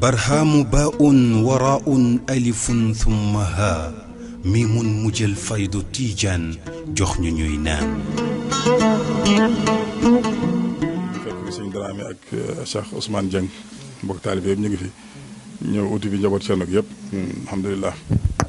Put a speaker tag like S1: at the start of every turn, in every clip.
S1: برهام باء وراء ألف ثم ها ميم مجل فيض تيجان جخن نينان
S2: fekk sëñ Dramé ak Cheikh Ousmane Dieng mbokk taalibe yëpp ñu ngi fi ñëw uti fi njaboot seen ak yëpp alhamdulilah.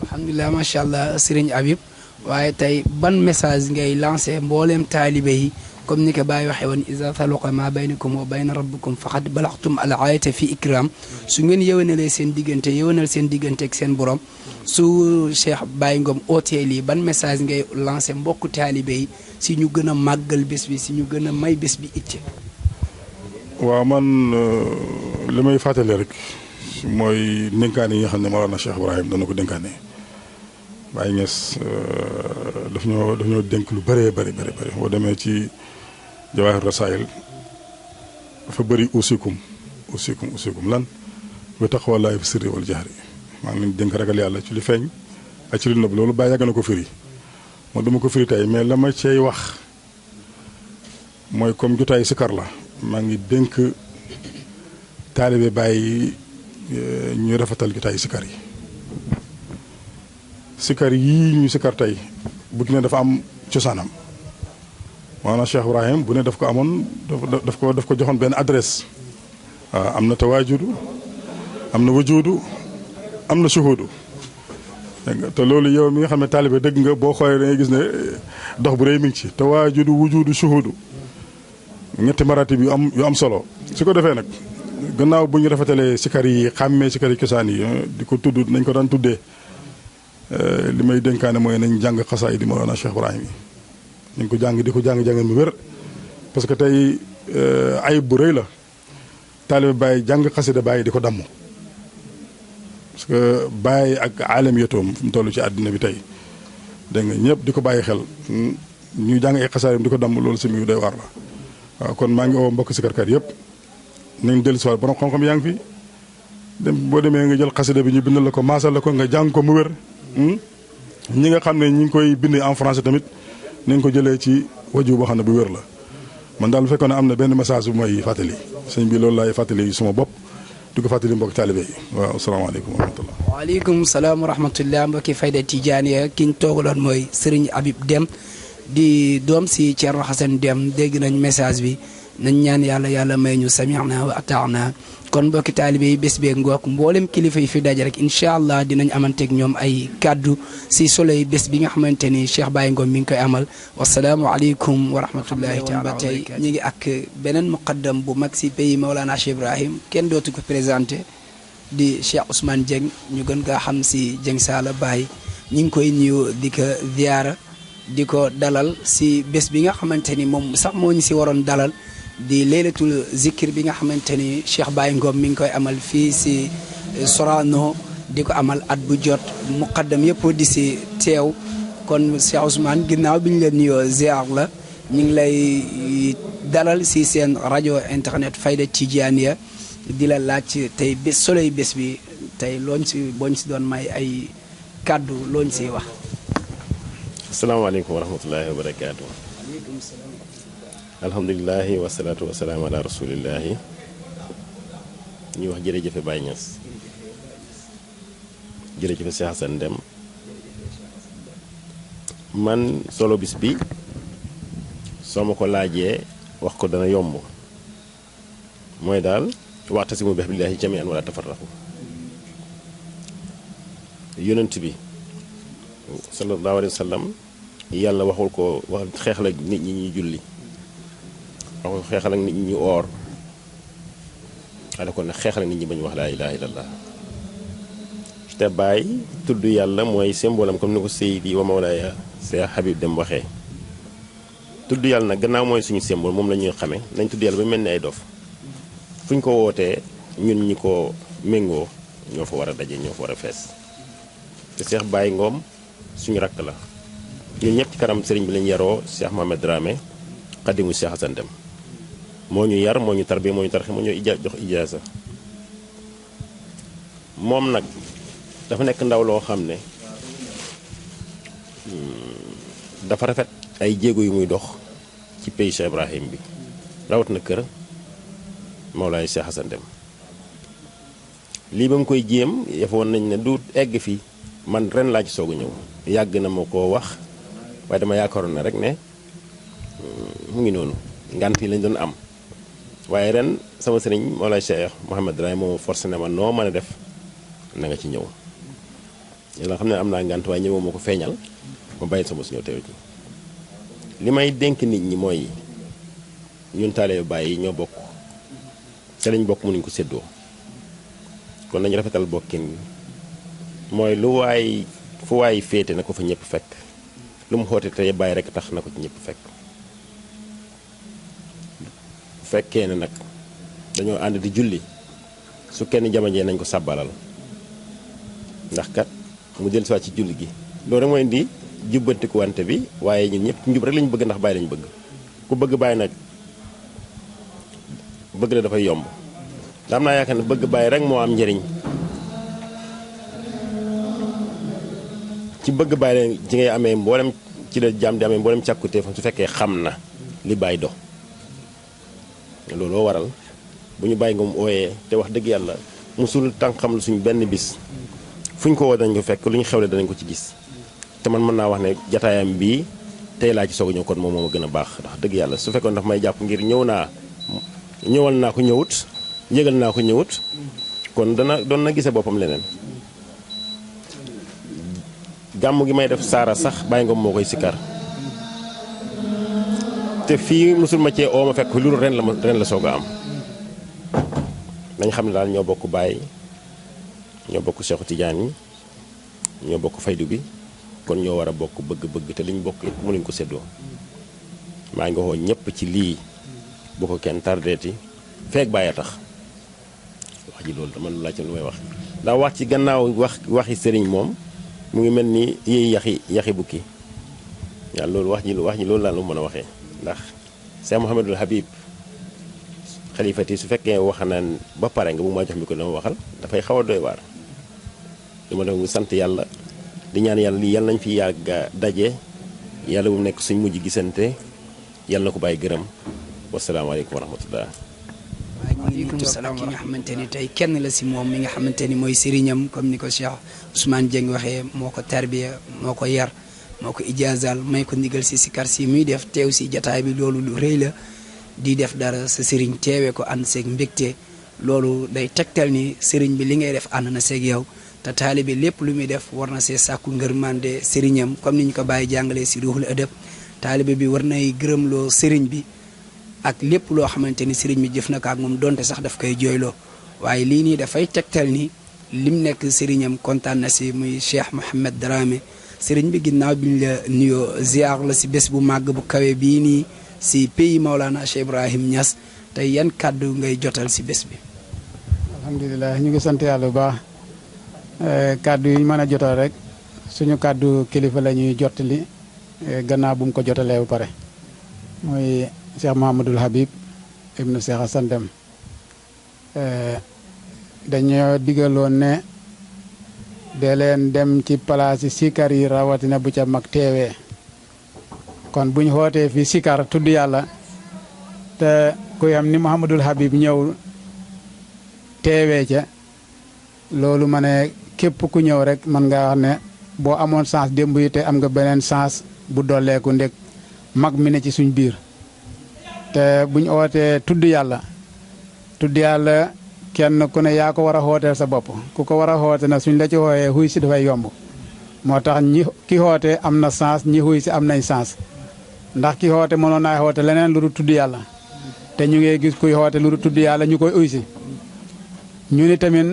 S3: alhamdulilah macha allah Serigne Habib waaye tey ban message ngay lancé mbooleem taalibe yi comme ni ko Baye waxee woon iza taluqa ma baynakum wa bayna rabbikum faqad balaxtum al ayata fi ikram su ngeen yëwénalee seen diggante yëwénal seen diggante ak seen borom su Cheikh Baye Ngom ootee lii ban message ngay lancé mbokku taalibe yi si ñu gën a màggal bés bi si ñu gën a may bés bi itte.
S2: waaw man li may fàttali rek mooy dénkaane yi nga xam ne Mawlana Cheikh Ibrahim dana ko dénkaane Baye Niass daf ñoo dénk lu bëree bëri boo demee ci Jawaahir Rasaayil dafa bëri usikum lan bi taqwallaahi fi sirri wal jahri maa ngi leen dénk ragal yàlla ci li feeñ ak ci li nëbb loolu Baye yàgg na ko firi moo duma ko firi tey mais la ma cey wax mooy comme jotaay sikar la maa ngi dénk taalibe Baye ñu rafetal jotaay sikar yi sikar yii ñuy sikar tey bu ne dafa am cosaanam maanaam Cheikh Ibrahim bu ne daf ko amoon daf ko joxoon benn adresse waaw am na tawaajudu am na wajuudu am na shuhudu dégg nga te loolu yow mi nga xam ne taalibe dëgg nga boo xoolee da ngay gis ne dox bu rëy mi ngi ci tawaajudu wujuudu shuhudu ñetti maratib yu am solo su ko defee nag gannaaw bu ñu rafetalee sikar yi xàmmee sikar yi cosaan yi di ko tudd nañ ko daan tuddee li may dénkaane mooy nañ jàng xasaay di Mawlana Cheikh Ibrahim yi nañ ko jàng di ko jàng-jàngeen bu wér parce que tey ayib bu rëy la taalibe Baye jàng xasida Baye di ko damm parce que Baye ak aalam yetoom fu mu toll ci àddina bi tey dégg nga ñëpp di ko bàyyi xel ñuy jàng ay xasaayam di ko damm loolu si muy doy waar la waaw kon maa ngi woo mbokk sikarkat yëpp nañ dellu si waat borom xam-xam yaa ngi fi dem boo demee nga jël xasida bi ñu bindal la ko maasal la ko nga jàng ko mu wér ñi nga xam ne ñi ngi koy bind en français tamit nañ ko jëlee ci waju boo xam ne bu wér la man daal bu fekkoon ne am na benn message bu may fàttali sëñ bi loolu laay fàttali suma bopp di ko fàttali mbokk taalibe yi waaw asalaamaaleykum wa rahmatullah.
S3: waaleykum salaam wa rahmatullah mbokki Fayda Tijaaniya ki ñu toogaloon mooy Serigne Habib Deme di doom si Thierno Hassane Deme dégg nañ message bi nañ ñaan yàlla may ñu sami'na wa ata'na kon mbokki taalibe yi bés beeg ngoog mboolem kilifa yi fi daje rek incha allah dinañ amanteeg ñoom ay kaddu si soloy bés bi nga xamante ni Cheikh Baye Ngom mi ngi koy amal wasalaamualeykum wa rahmatullahi taala ba tey ñu ngi ak beneen muqaddam bu mag si pays Mawlana Cheikh Ibrahim kenn dootu ko présenté di Cheikh Ousmane Dieng ñu gën kaa xam si Dieng Saala Baye ñu ngi koy nuyu di ko ziyaara di ko dalal si bés bi nga xamante ni moom sax moo ñu si waroon dalal di laylatul zikir bi nga xamante ni Cheikh Baye Ngom mi ngi koy amal fii si Sorano di ko amal at bu jot muqaddam yëpp di si teew kon Cheikh Ousmane ginnaaw bi ñu la nuyoo ziar la ñu ngi lay dalal si seen rajo internet Fayda Tijaaniya di la laaj tey bés soloy bés bi tey boo ñu si doon may ay kàddu looñ siy wax.
S4: asalaamaaleykum wa rahmatullahi wa barakaatu. alhamdulilahi wasalaatu wasalaamu ala rasulillahi ñuy wax jërëjëfe Baye Niass jërëjëfe Cheikh Hassane Deme man solo bis bi soo ma ko laajee wax ko dana yomb mooy daal wa'tasimu bi hablillahi jami'an wala tafarraqu yonent bi sallallahu alayhi wa sallam yàlla waxul ko wax xeexal ak nit ñi ñuy julli waxul xeexal ak nit ñi ñu oor xale kon nag xeexal ak nit ñi bañ wax laa ilaha illallah te Baye tudd yàlla mooy symbolam comme ni ko Seydi wa Mawlaaya Cheikh Habib Deme waxee tudd yàlla nag gannaaw mooy suñu symbole moom la ñuy xamee nañ tudd yàlla ba mel ni ay dof fu ñu ko wootee ñun ñi ko méngoo ñoo fa war a daje ñoo fa war a fees te Cheikh Baye Ngom suñu rakk la ñun ñëpp ci kanam sëriñ bi lañ yaroo Cheikh Mohamed Dramé xadimu Cheikh Hassane Deme moo ñu yar moo ñu tarbiya moo ñu tarxe moo ñu jox ijaasa moom nag dafa nekk ndaw loo xam ne dafa rafet ay jéego yu muy dox ci pays Cheikh Ibrahim bi rawat na kër Mawlaay Cheikh Hassan Deme lii ba mu koy jéem defoon nañ ne du egg fii man ren laa ci soog a ñëw yàgg na ma koo wax waaye dama yaakaaroon na rek ne mu ngi noonu ngant yi lañ doon am waaye ren sama sëriñ Mawlaay Cheikh Mouhamed Dramé moo forcé ne ma noo mën a def na nga ci ñëw yàlla xam ne am naa ngant waaye ñëwoo ma ko feeñal ma bàyyi sama su ñëw teew ci li may dénk nit ñi mooy ñun taalibe Baay yi ñoo bokk te lañ bokk mënuñ ko séddoo kon nañu rafetal bokkin mooy lu waay fu waay féete na ko fa ñëpp fekk lu mu xoote te Baay rek tax na ko ci ñëpp fekk bu fekkee ne nag dañoo ànd di julli su kenn jamajee nañ ko sàbbalal ndax kat mu jël si ci julli gi loolu rek mooy indi jubbantiku wante bi waaye ñun ñëpp njub rek lañu bëgg ndax Baay lañu bëgg ku bëgg Baay nag bëgg la dafay yomb da am naa yaakaar ne bëgg Baay rek moo am njëriñ ci bëgg Baay la ci ngay amee mboolem ci la jaam di amee mboolem càkkutee fa su fekkee xam na li Baay dox looloo waral bu ñu Baay Ngom ooyee te wax dëgg yàlla musul tànk xam lu suñu benn bis fu ñu ko woo dañ ko fekk lu ñu xewle danañ ko ci gis te man mën naa wax ne jataayam bii tey laa ci soog a ñëw kon moom moo ma gën a baax ndax dëgg yàlla su fekkoon daf may jàpp ngir ñëwal naa ko ñëwut yëgal naa ko ñëwut kon doon na gise boppam leneen gàmm gi may def saara sax Baay Ngom moo koy sikkar te fii musul ma cee oo ma fekk lu ren la soog a am nañ xam ne daal ñoo bokk Baay ñoo bokk Cheikhu Tidiane yi ñoo bokk faydu bi kon ñoo war a bokk bëgg-bëgg te liñ bokk it mënuñ ko séddoo maa ngi woo ñëpp ci lii bu ko kenn tardeeti feek Baay a tax wax ji loolu dama lu laaj lu may wax ndax wax ci gannaaw waxi sëriñ moom mu ngi mel ni yéey yaxi bukki waaw loolu wax ji loolu laa lu mën a waxee ndax Cheikh Mouhamadul Habib xalifati su fekkee wax na ba pare nga bu ma jox mi ko dama waxal dafay xaw a doy waar li ma def mu sant yàlla di ñaan yàlla lii yàlla nañ fi yàgg daje yàlla bu nekk suñ mujj gisante yàlla na ko bàyyi gërëm wasalaamaaleykum wa rahmatullah
S3: waaleykum salaam ki nga xamante ni tey kenn la si moom mi nga xamante ni mooy sëriñam comme ni ko Cheikh Ousmane Dieng waxee moo ko tarbiya moo ko yar moo ko ijaazal may ko ndigal si sikar si muy def teew si jataay bi loolu lu rëy la di def dara sa sëriñ teewee ko ànd seeg mbégte loolu day tegtal ni sëriñ bi li ngay def ànd na seeg yow te taalibe lépp lu muy def war na see sàkku ngërmande sëriñam comme ni ñu ko bàyyi jàngalee si ruuxul adab taalibe bi war nay gërëmloo sëriñ bi ak lépp loo xamante ni sëriñ bi jëf na ko ak moom donte sax daf koy jooyloo waaye lii nii dafay tegtal ni lim nekk sëriñam kontaan na si muy Cheikh Mouhamed Dramé sëriñ bi ginnaaw bi ñu la nuyoo ziar la si bés bu màgg bu kawe bii nii si pays Maolana Cheikh Ibrahim Niass tey yan kàddu ngay jotal si bés bi.
S5: alhamdulilah ñu ngi sant yàlla bu baax kàddu yi ñu mën a jotal rek suñu kàddu kilifa la ñuy jottali gannaaw bu mu ko jotalee ba pare muy Cheikh Mouhamadul Habib ibnu Cheikh Hassan Deme dañoo digaloon ne de leen dem ci palaas yi sikar yi rawatina bu ca mag teewee kon buñ xootee fi sikar tudd yàlla te ku yam ni Mouhamadul Habib ñëw teewee ca loolu ma ne képp ku ñëw rek man nga wax ne boo amoon chance démb yi te am nga beneen chance bu dolleeku ndeg mag mi ne ci suñ biir te buñ ootee tudd yàlla kenn ku ne yaa ko war a xooteel sa bopp ku ko war a xoote na suñ la ci xooyee xuy si dafay yomb moo tax ki xoote am na chance ñi xuy si am nañ chance ndax ki xoote mënoon naa xoote leneen lu dul tudd yàlla te ñu ngi gis kuy xoote lu dul tudd yàlla ñu koy uy si ñu ni tamit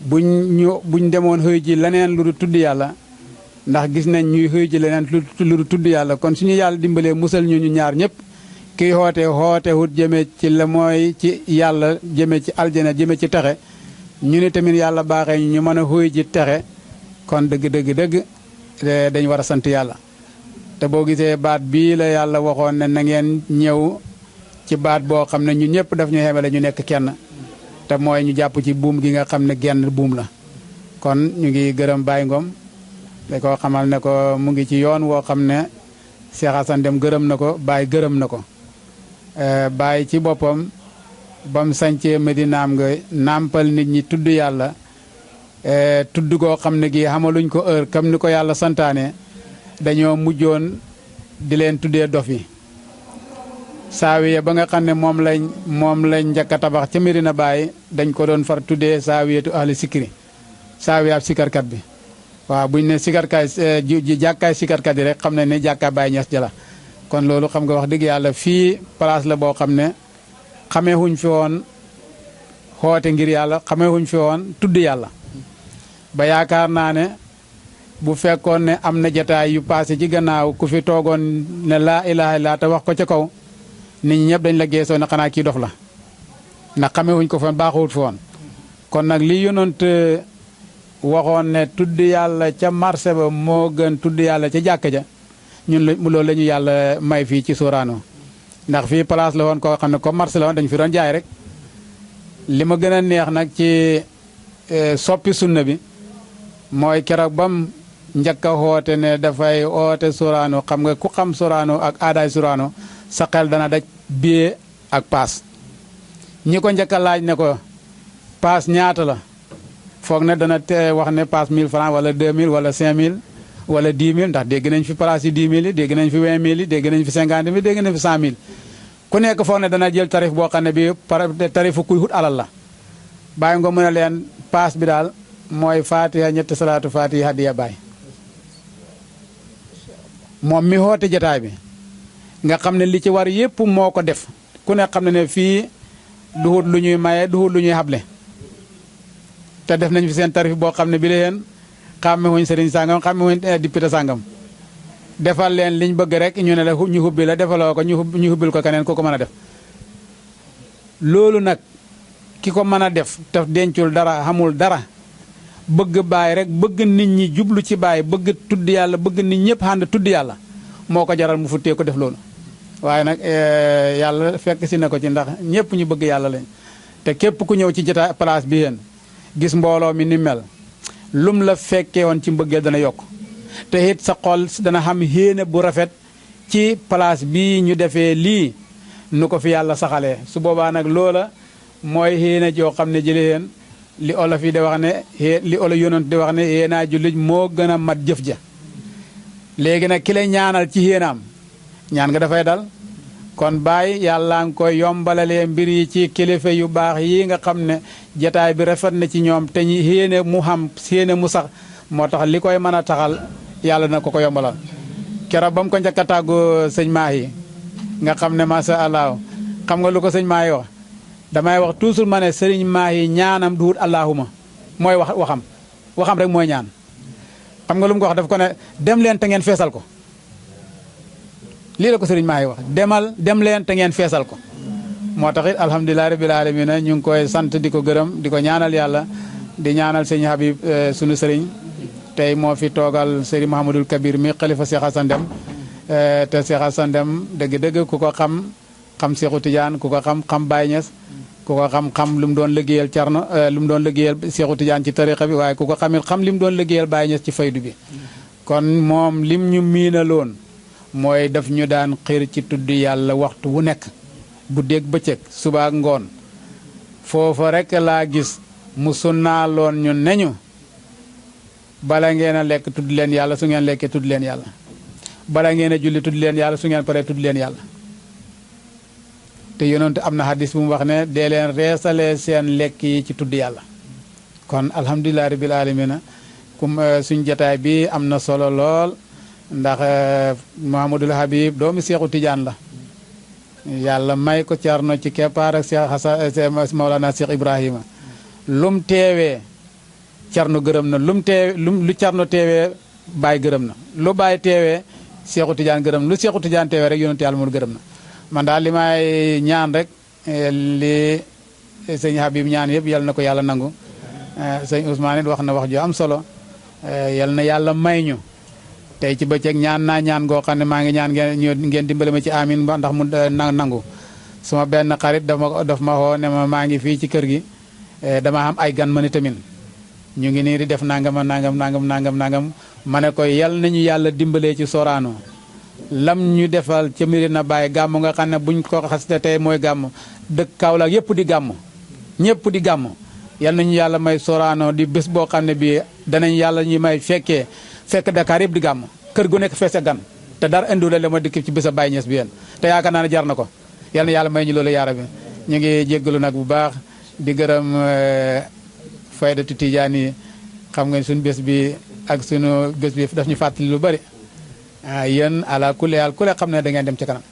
S5: buñ demoon xëy ji leneen lu dul tudd yàlla ndax gis nañ ñuy xëy ji leneen lu dul tudd yàlla kon suñu yàlla dimbalee musal ñu ñaar ñëpp kii xoote wut jëme ci la mooy ci yàlla jëme ci aljana jëme ci texe ñu ni tamit yàlla baaxee ñu mën a xëy ji texe kon dëgg dañ war a sant yàlla te boo gisee baat bii la yàlla waxoon ne na ngeen ñëw ci baat boo xam ne ñu ñëpp daf ñu xemale ñu nekk kenn te mooy ñu jàpp ci buum gi nga xam ne genn buum la kon ñu ngi gërëm Baye Ngom da koo xamal ne ko mu ngi ci yoon woo xam ne Cheikh Hassan Deme gërëm na ko Baye gërëm na ko bàyyi ci boppam ba mu sañcee Medinaam nga nàmpal nit ñi tudd yàlla tudd koo xam ne gi xamaluñ ko heure comme ni ko yàlla santaane dañoo mujjoon di leen tuddee dof yi saawiya ba nga xam ne moom lañ njëkk a tabax ca Medina Baye dañ ko doon far tuddee saawiyatu ahli sikri saawiya ab sikarkat bi waaw buñ ne sikarkaay ji jàkkaay sikarkat yi rek xam ne jàkkaay Baye Niass jala kon loolu xam nga wax dëgg yàlla fii place la boo xam ne xameewuñ fi woon xoote ngir yàlla xameewuñ fi woon tudd yàlla ba yaakaar naa ne bu fekkoon ne am na jataay yu passé ci gannaaw ku fi toogoon ne laa ilaaha illa te wax ko ca kaw nit ñi ñëpp dañ la geesoo ne xanaa kii dof la ndax xamewuñ ko foon baaxawut fi woon kon nag li yonent waxoon ne tudd yàlla ca marché ba moo gën tudd yàlla ca jàkka ja ñun loolu la ñu yàlla may fii ci Sorano ndax fii place la woon koo xam ne comme marché la woon dañu fi doon jaay rek li ma gën a neex nag ci soppi sunna bi mooy keroog bam njëkk a xoote ne dafay oote Sorano xam nga ku xam Sorano ak aadaay Sorano sa xel dana daj billet ak paas ñi ko njëkk a laaj ne ko paas ñaata la foog ne dana wax ne paas 1000 francs wala 2000 wala 5000 wala 10 000 ndax dégg nañ fi place yi 10 000 yi dégg nañ fi 20 000 yi dégg nañ fi 50 000 dégg nañ fi 100 000 ku nekk foog ne dana jël tarif boo xam ne bi tarifu kuy hut alal la bàyyi nga mën a leen paas bi daal mooy fatiha ñetti salaatu fatiha hadiya baay moom mi xoote jataay bi nga xam ne li ci war yépp moo ko def ku ne xam ne fii duhut lu ñuy maye duhut lu ñuy xable te def nañ fi seen tarif boo xam ne bi leen xàmme wuñ sëriñ sàngam xàmme wuñ député sàngam defal leen liñ bëgg rek ñu ne la ñu hubbi la defaloo ko ñu hubbil ko keneen ku ko mën a def loolu nag ki ko mën a def te dencul dara xamul dara bëgg baay rek bëgg nit ñi jublu ci baay bëgg tudd yàlla bëgg nit ñëpp ànd tudd yàlla moo ko jaral mu futtee ko def loolu waaye nag yàlla fekk si na ko ci ndax ñëpp ñu bëgg yàlla lañ te képp ku ñëw ci jotaay place bi yéen gis mbooloo mi ni mel lum la fekkee woon ci mbëggeel dana yokk te it sa xol dana xam yéene bu rafet ci place bii ñu defee lii nu ko fi yàlla saxalee su boobaa nag loola mooy yéene joo xam ne jëlee yéen li olof yi di wax ne li olof yonent di wax ne yéenaa jullit moo gën a mat jëf ja léegi nag ki lay ñaanal ci yéenaam ñaan nga dafay dal kon bàyyi yàlla nga koy yombalalee mbir yi ci kilifa yu baax yi nga xam ne jataay bi rafet na ci ñoom te ñi yéene mu xam yéene mu sax moo tax li koy mën a taxal yàlla na ko yombalal keroog ba mu ko njëkk a tàggu sëñ Mahi nga xam ne macha allah xam nga lu ko sëñ Mahi wax damay wax toujours ma ne sëriñ Mahi ñaanam du wut allahuma mooy waxam rek mooy ñaan xam nga lu mu ko wax daf ko ne dem leen te ngeen feesal ko lii la ko sëriñ Mahi wax dem leen te ngeen feesal ko moo tax it alhamdulilah rabbil alamina ñu ngi koy sant di ko gërëm di ko ñaanal yàlla di ñaanal sëñ Habib sunu sëriñ tey moo fi toogal sëriñ Mouhamadul Kabir mi xalifa Cheikh Assane Deme te Cheikh Assane Deme dëgg-dëgg ku ko xam Cheikhou Tidiane ku ko xam Baye Niass ku ko xam lu mu doon liggéeyal Thierno lu mu doon liggéeyal Cheikhou Tidiane ci tariqa bi waaye ku ko xamit xam li mu doon liggéeyal Baye Niass ci faydu bi kon moom lim ñu miinaloon mooy daf ñu daan xir ci tudd yàlla waxtu wu nekk bu dégg bëccëg suba ak ngoon foofa rek laa gis mu sunnaaloon ñu neñu bala ngeen a lekk tudd leen yàlla su ngeen lekkee tudd leen yàlla bala ngeen a julli tudd leen yàlla su ngeen paree tudd leen yàlla te yonent am na hadis bu mu wax ne dee leen reesalee seen lekk yi ci tudd yàlla kon alhamdulilah rabbil alamina kum suñ jataay bi am na solo lool ndax Mouhamadul Habib doomu Seexu Tijaan la yàlla may ko Cerno ci keppaar ak Cheikh Hasan Mawlana Cheikh Ibrahima lum teewee Cerno gërëm na lu Cerno teewee Baay gërëm na lu Baay teewee Seexu Tijaan gërëm na lu Seexu Tijaan teewee rek yonent yàlla moom gërëm na man daal li may ñaan rek li sëñ Habib ñaan yëpp yal na ko yàlla nangu sëñ Ousmane it wax na wax ju am solo yal na yàlla may ñu tey ci bëccëg ñaan naa ñaan goo xam ne maa ngi ñaan ngeen dimbale ma ci amin ba ndax mu nangu suma benn xarit daf ma xoo ne ma maa ngi fii ci kër gi dama am ay gan ma ni tamit ñu ngi nii di def nangam ma ne ko yal nañu yàlla dimbalee ci Sorano lam ñu defal ca Medina Baye gàmm nga xam ne buñ ko xasee tey mooy gàmm dëkk Kaolack yëpp di gàmm ñëpp di gàmm yal nañu yàlla may Sorano di bés boo xam ne bii danañ yàlla ñu may fekk Dakar yëpp di gàmm kër gu nekk feese gan te dara indiwul la ma dikk ci bés a Baye Niass bi yéen te yaakaar naa ne jar na ko yal na yàlla may ñu loolu yaara bi ñu ngi jéggalu nag bu baax di gërëm faydatu tijaan yi xam nga suñu bés bi ak suñu bés bi daf ñu fàttali lu bari yéen ala kulli yàlla ku le xam ne da ngeen dem ci kanam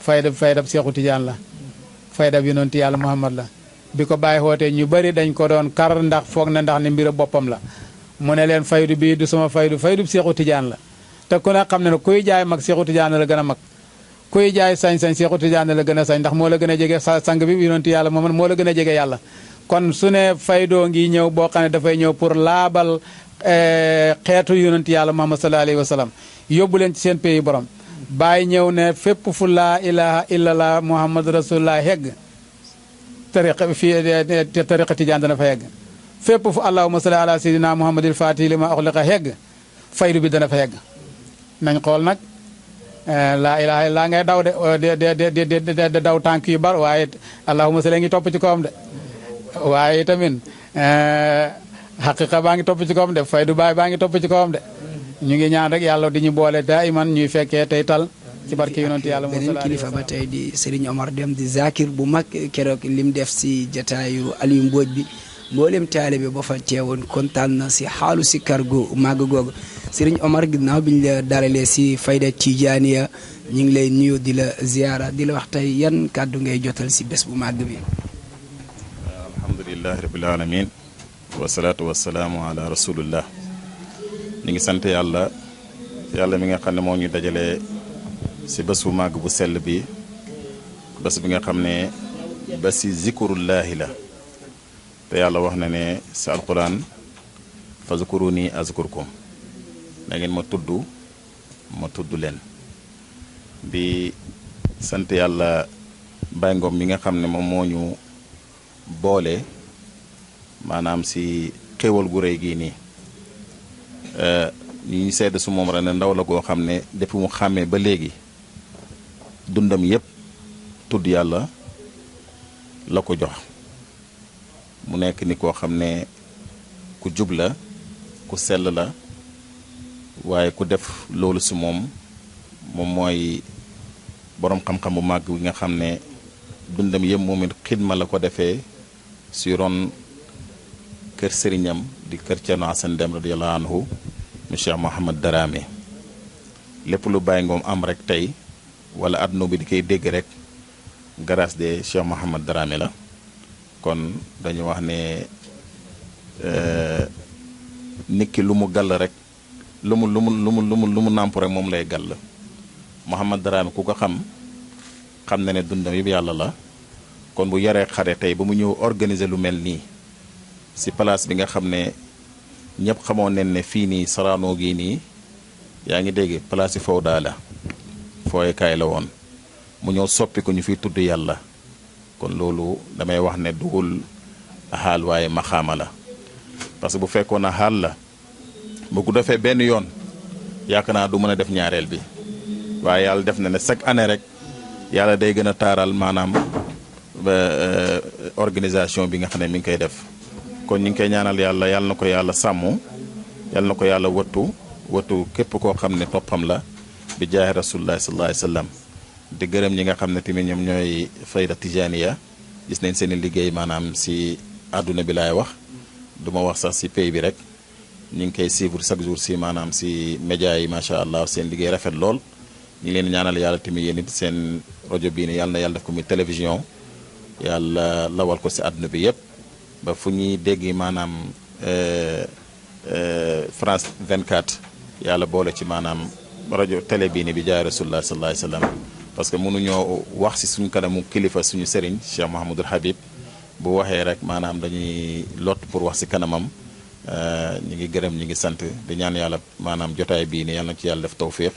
S5: faydab Seexu Tijaan la faydab yonent yàlla Muhammad la bi ko bàyyi xootee ñu bari dañ ko doon kar ndax foog na ndax ne mbir boppam la mu ne leen faydu bii du sama faydu Seexu Tijaan la te ku ne xam ne kuy jaay mag Seexu Tijaan la gën a mag kuy jaay sañ-sañ Seexu Tijaan la gën a sañ ndax moo la gën a jege sang bi yonent yàlla Muhammad moo la gën a jege yàlla kon su ne faydoo ngi ñëw boo xam ne dafay ñëw pour laabal xeetu yonent yàlla Muhammad sallallahu alayhi wa sallam yóbbu leen ci seen pays borom bàyyi ñëw ne fépp fu laa ilaha illallah Muhammad rasulullah hegg tariqa tijaan dana fa hegg fépp fu allahumma salli ala sayyidina Muhammadil fatih lima ughliqa hegg faydu bi dana fa hegg nañ xool nag laa ilaha illallah ngay daw de daw tànk yu bar waaye allahumma salli ngi topp ci kawam de waaye tamit xaqiqa baa ngi topp ci kawam de faydu baay baa ngi topp ci kawam de ñu ngi ñaan rek yàlla di ñu boole daiman ñuy fekkee tey tal ci barke yonent yàlla
S3: beneen kilifa ba tey di Serigne Omar Deme di zakir bu mag keroog lim def si jataayu Aliou Mbodj bi mboolem taalibe ba fa teewoon kontaan na si xaalu si kar gu màgg googu Serigne Omar ginnaaw bi ñu la dalalee si fayda Tijaaniya ñu ngi lay nuyu di la ziyaara di la wax tey yan kàddu ngay jotal si bés bu màgg bi.
S4: alhamdulilahi rabbil alamin wasalaatu wasalaamu ala rasulillah ñu ngi sant yàlla mi nga xam ne moo ñu dajale si bés bu màgg bu sell bi bés bi nga xam ne bési zikrullahi la te yàlla wax na ne si alquran fazkuruni azkurkum da ngeen ma tudd leen di sant yàlla Baye Ngom mi nga xam ne moom moo ñu boole maanaam si xéwal gu rëy gii nii ñu sedd su moom rek ne ndaw la goo xam ne depuis mu xàmmee ba léegi dundam yépp tudd yàlla la ko jox mu nekk ni koo xam ne ku jub la ku sell la waaye ku def loolu si moom mooy boroom xam-xam bu màgg bi nga xam ne dundam yëpp moom it xidma la ko defee si ron kër sëriñam di kër Thierno Assane Deme radiyallahu anhu mu Cheikh Mouhamad Darame lépp lu Baye Ngom am rek tey wala àdduna bi di koy dégg rek grâce de Cheikh Mouhamad Darame la kon dañu wax ne nit ki lu mu gàll rek lu mu nàmp rek moom lay gàll Mouhamad Darame ku ko xam na ne dundam yëpp yàlla la kon bu yaree xare tey ba mu ñëw organiser lu mel nii si place bi nga xam ne ñëpp xamoon nañ ne fii nii Sorano gii nii yaa ngi dégg place yi fawda la fooyekaay la woon mu ñëw soppi ko ñu fiy tudd yàlla kon loolu damay wax ne dugul xaal waaye maxaama la parce que bu fekkoon a xaal la bu ko defee benn yoon yaakaar naa du mën a def ñaareel bi waaye yàlla def na ne chaque année rek yàlla day gën a taaral maanaam organisation bi nga xam ne mi ngi koy def kon ñu ngi koy ñaanal yàlla na ko yàlla sàmm yàlla na ko yàlla wattu képp koo xam ne toppam la bi jaahi rasulullah sallallahu alayhi wasallam di gërëm ñi nga xam ne tamit ñoom ñooy fayda tijaniya gis nañ seen liggéey maanaam si àdduna bi laay wax du ma wax sax si pays bi rek ñu ngi koy suivre chaque jour si maanaam si média yi macha allah seen liggéey rafet lool ñu ngi leen ñaanal yàlla tamit yéen it seen rajo bii ne yàlla na yàlla def ko muy télévision yàlla lawal ko si àdduna bi yëpp ba fu ñuy dégg maanaam France 24 yàlla boole ci maanaam rajo télé bii ni bi jaay rasulullah sallallahu alayhi wasallam parce que mënuñoo wax si suñu kanamu kilifa suñu sëriñ Cheikh Mouhamadul Habib bu waxee rek maanaam dañuy lot pour wax si kanamam ñi ngi gërëm ñi ngi sant di ñaan yàlla maanaam jotaay bii ni yàlla na ci yàlla def tawfiq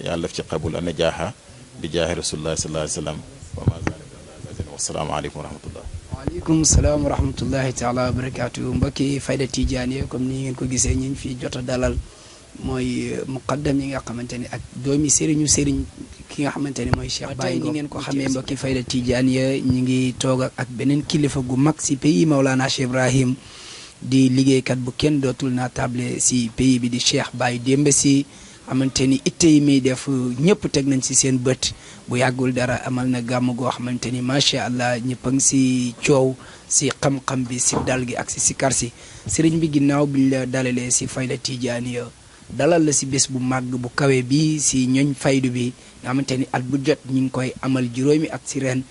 S4: yàlla def ci qabul an najaaha bi jaahi rasulullah sallallahu alayhi wasallam wa ma zalika wassalaamu aleykum wa rahmatullah
S3: waaleykum salaam wa rahmatullahi taala wa barakaatu mbokki fayda Tijaaniya comme ni ngeen ko gisee ñi fi jot a dalal mooy muqaddam yi nga xamante ni ak doomi sëriñu sëriñ ki nga xamante ni mooy Cheikh Baye Ngom. ñi ngeen ko xamee mbokki fayda Tijaaniya ñi ngi toog ak beneen kilifa gu mag si pays Maulana Cheikh Ibrahim di liggéeykat bu kenn dootul naa table si pays bi di Cheikh Baye Demba Sy xamante ni itte yi muy def ñëpp teg nañ si seen bët bu yàggul dara amal na gàmm goo xamante ni macha allah ñëpp a ngi si coow si xam-xam bi si dal gi ak si sikar si sëriñ bi ginnaaw biñ la dalalee si fayda Tijaaniya dalal la si bés bu màgg bu kawe bi si ñoñ faydu bi nga xamante ni at bu jot ñu ngi koy amal juróomi at si ren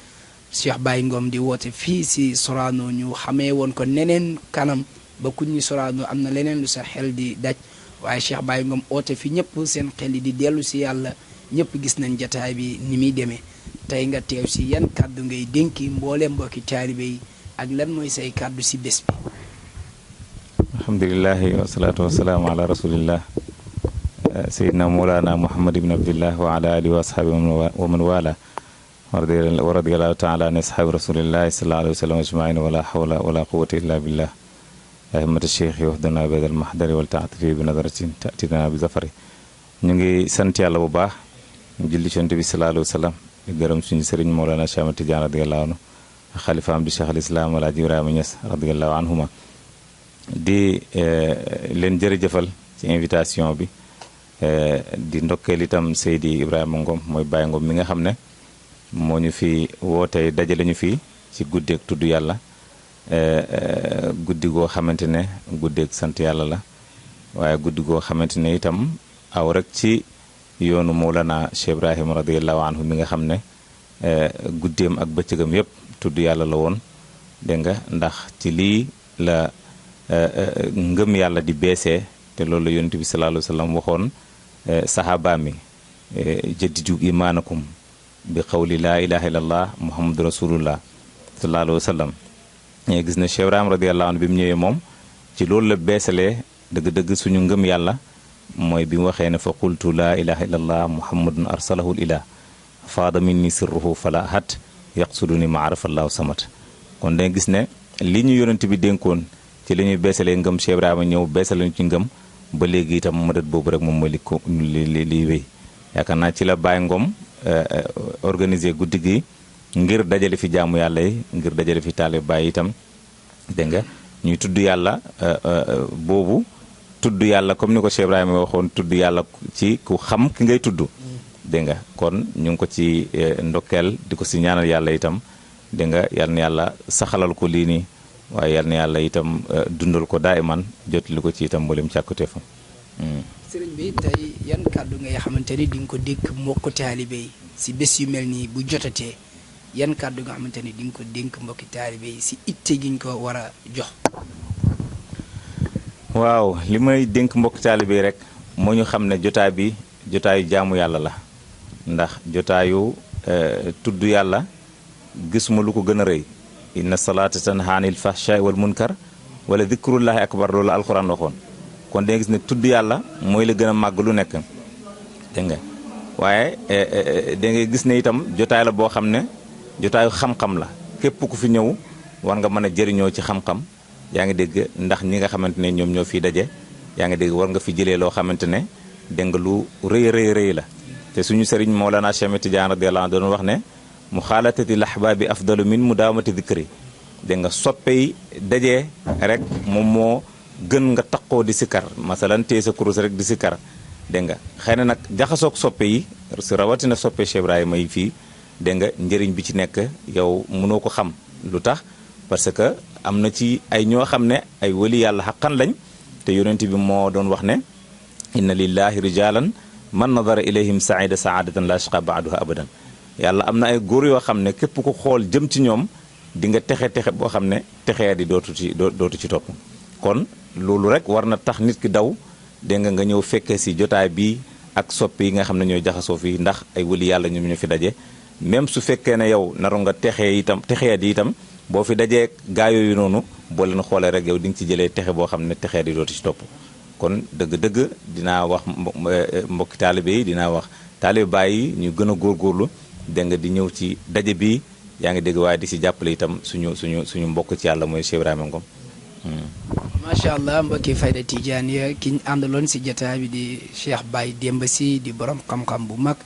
S3: Cheikh Baye Ngom di woote fii si Sorano ñu xamee woon ko neneen kanam ba ku ñu Sorano am na leneen lu sa xel di daj waaye Cheikh Baye Ngom oote fi ñëpp seen xel yi di dellu si yàlla ñëpp gis nañ jataay bi ni muy demee tey nga teew si yan kàddu ngay dénki mbooleem mbokki taalibe yi ak lan mooy say kàddu si bés bi.
S6: alhamdulilahi wasalaatu wasalaamu ala rasulillah sayidna moolana muhammad ibn abdillah wa ala alihi wa ashaabi wa man wala wa radiyallahu taala an ashaabi rasulillahi sallallahu alayhi wa sallam ajmain wala hawla wala quwwata illa billah ahmad cheikh yi wahdana badal mahdari wal taatifi bi nadaratin tatina bi zafari ñu ngi sant yàlla bu baax ñu julli ci Yonent bi sallallahu alayhi wa sallam di gërëm suñu sëriñ moolana Cheikh Ahmad Tidiane radiyallahu anhu xalifaam di cheikh al islam Alaaji Ibrahima Ñas radiyallahu anhuma di leen jërëjëfal ci invitation bi di ndokkeel itam Seydi Ibrahima Ngom mooy Baye Ngom mi nga xam ne moo ñu fi wootee dajale ñu fi ci guddeeg tudd yàlla guddi goo xamante ne guddeeg sant yàlla la waaye guddi goo xamante ne itam aw rek ci yoonu Mawlana Cheikh Ibrahima radiyallahu anhu mi nga xam ne guddeem ak bëccëgam yépp tudd yàlla la woon dégg nga ndax ci lii la ngëm yàlla di beesee te loolu la yonent bi sallallahu alayhi wa sallam waxoon sahaaba mi jaddidu imaanakum bi qawli laa ilaha illallah muhammadu rasulullah sallallahu alayhi wa sallam gis na Cheikh Ibrahima radiyallahu anhu bi mu ñëwee moom ci loolu la beesalee dëgg-dëgg suñu ngëm yàlla mooy bi mu waxee ne fa qultu laa ilaha illallah muhammadun arsalahu ilah faada minni sirruhu fala ahat yaqsuduni maarafallahu samat kon danga gis ne li ñu yonent bi dénkoon ci li ñuy beesalee ngëm Cheikh Ibrahima ñëw beesale ñu ci ngëm ba léegi itam mëdët boobu rek moom mooy li wéy yaakaar naa ci la Baye Ngom organiser guddi gi ngir dajale fi jaamu yàlla yi ngir dajale fi taalibe Baye itam dégg nga ñuy tudd yàlla boobu tudd yàlla comme ni ko Cheikh Ibrahima waxoon tudd yàlla ci ku xam ki ngay tudd dégg nga kon ñu ngi ko ci ndokkeel di ko si ñaanal yàlla itam dégg nga yal na yàlla saxalal ko lii nii waaye yal na yàlla itam dundal ko daa iman jotali ko ci itam mboolem càkkute fa
S3: sëriñ bi tey yan kàddu ngay xamante ni di nga ko dénk mbokku taalibe yi si bés yu mel nii bu jotatee yan kàddu nga xamante ni di nga ko dénk mbokki taalibe yi si itte gi ñu ko war a jox.
S6: waaw li may dénk mbokki taalibe yi rek moo ñu xam ne jotaay bi jotaayu jaamu yàlla la ndax jotaayu tudd yàlla gisuma lu ko gën a rëy inna salaata tanhaa anil fahshaai wal munkar wala dikrullahi akbar loolu alquran waxoon kon da nga gis ne tudd yàlla mooy la gën a màgg lu nekk dégg nga waaye da nga gis ne itam jotaay la boo xam ne jotaayu xam-xam la képp ku fi ñëw war nga mën a jëriñoo ci xam-xam yaa ngi dégg ndax ñi nga xamante ne ñoom ñoo fiy daje yaa ngi dégg war nga fi jëlee loo xamante ne dégg nga lu rëy la te suñu sëriñ Mawlana Cheikh Tidiane radiyallahu anhu doon wax ne mu xaalatati lahbaabi afdalu min mudaawamati dikri dégg nga soppe yi dajee rek moom moo gën nga taqoo di sikkar masalan tee sa kurus rek di sikkar dégg nga xëy na nag jaxasoog soppe yi si rawatina soppe Cheikh Ibrahima yi fii dégg nga njëriñ bi ci nekk yow mënoo ko xam lu tax parce que am na ci ay ñoo xam ne ay wali yàlla xaqan lañ te yonent bi moo doon wax ne inna lillahi rijalan man nadara ilayhim saida saadatan la yashqa baaduha abadan yàlla am na ay góor yoo xam ne képp ku xool jëm ci ñoom di nga texe boo xam ne texee di dootu ci topp kon loolu rek war na tax nit ki daw dégg nga ñëw fekkee si jotaay bi ak soppi yi nga xam ne ñooy jaxasoo fii ndax ay wali yàlla ñoom ñoo fi daje même su fekkee ne yow naru nga texee di itam boo fi dajee gaa yooyu noonu boo leen xoolee rek yow di nga ci jëlee texe boo xam ne texee di dootu ci topp kon dëgg-dëgg dinaa wax mbokki taalibe yi dinaa wax taalibe Baay yi ñu gën a góorgóorlu dégg nga di ñëw ci daje bi yaa ngi dégg waaye di si jàppale itam suñu mbokk ci yàlla mooy Cheikh Ibrahima Ngom
S3: macha allah mbokki Fayda Tidiane ki ñu àndaloon si jotaay bi di Cheikh Baye Demba Sy di borom xam-xam bu mag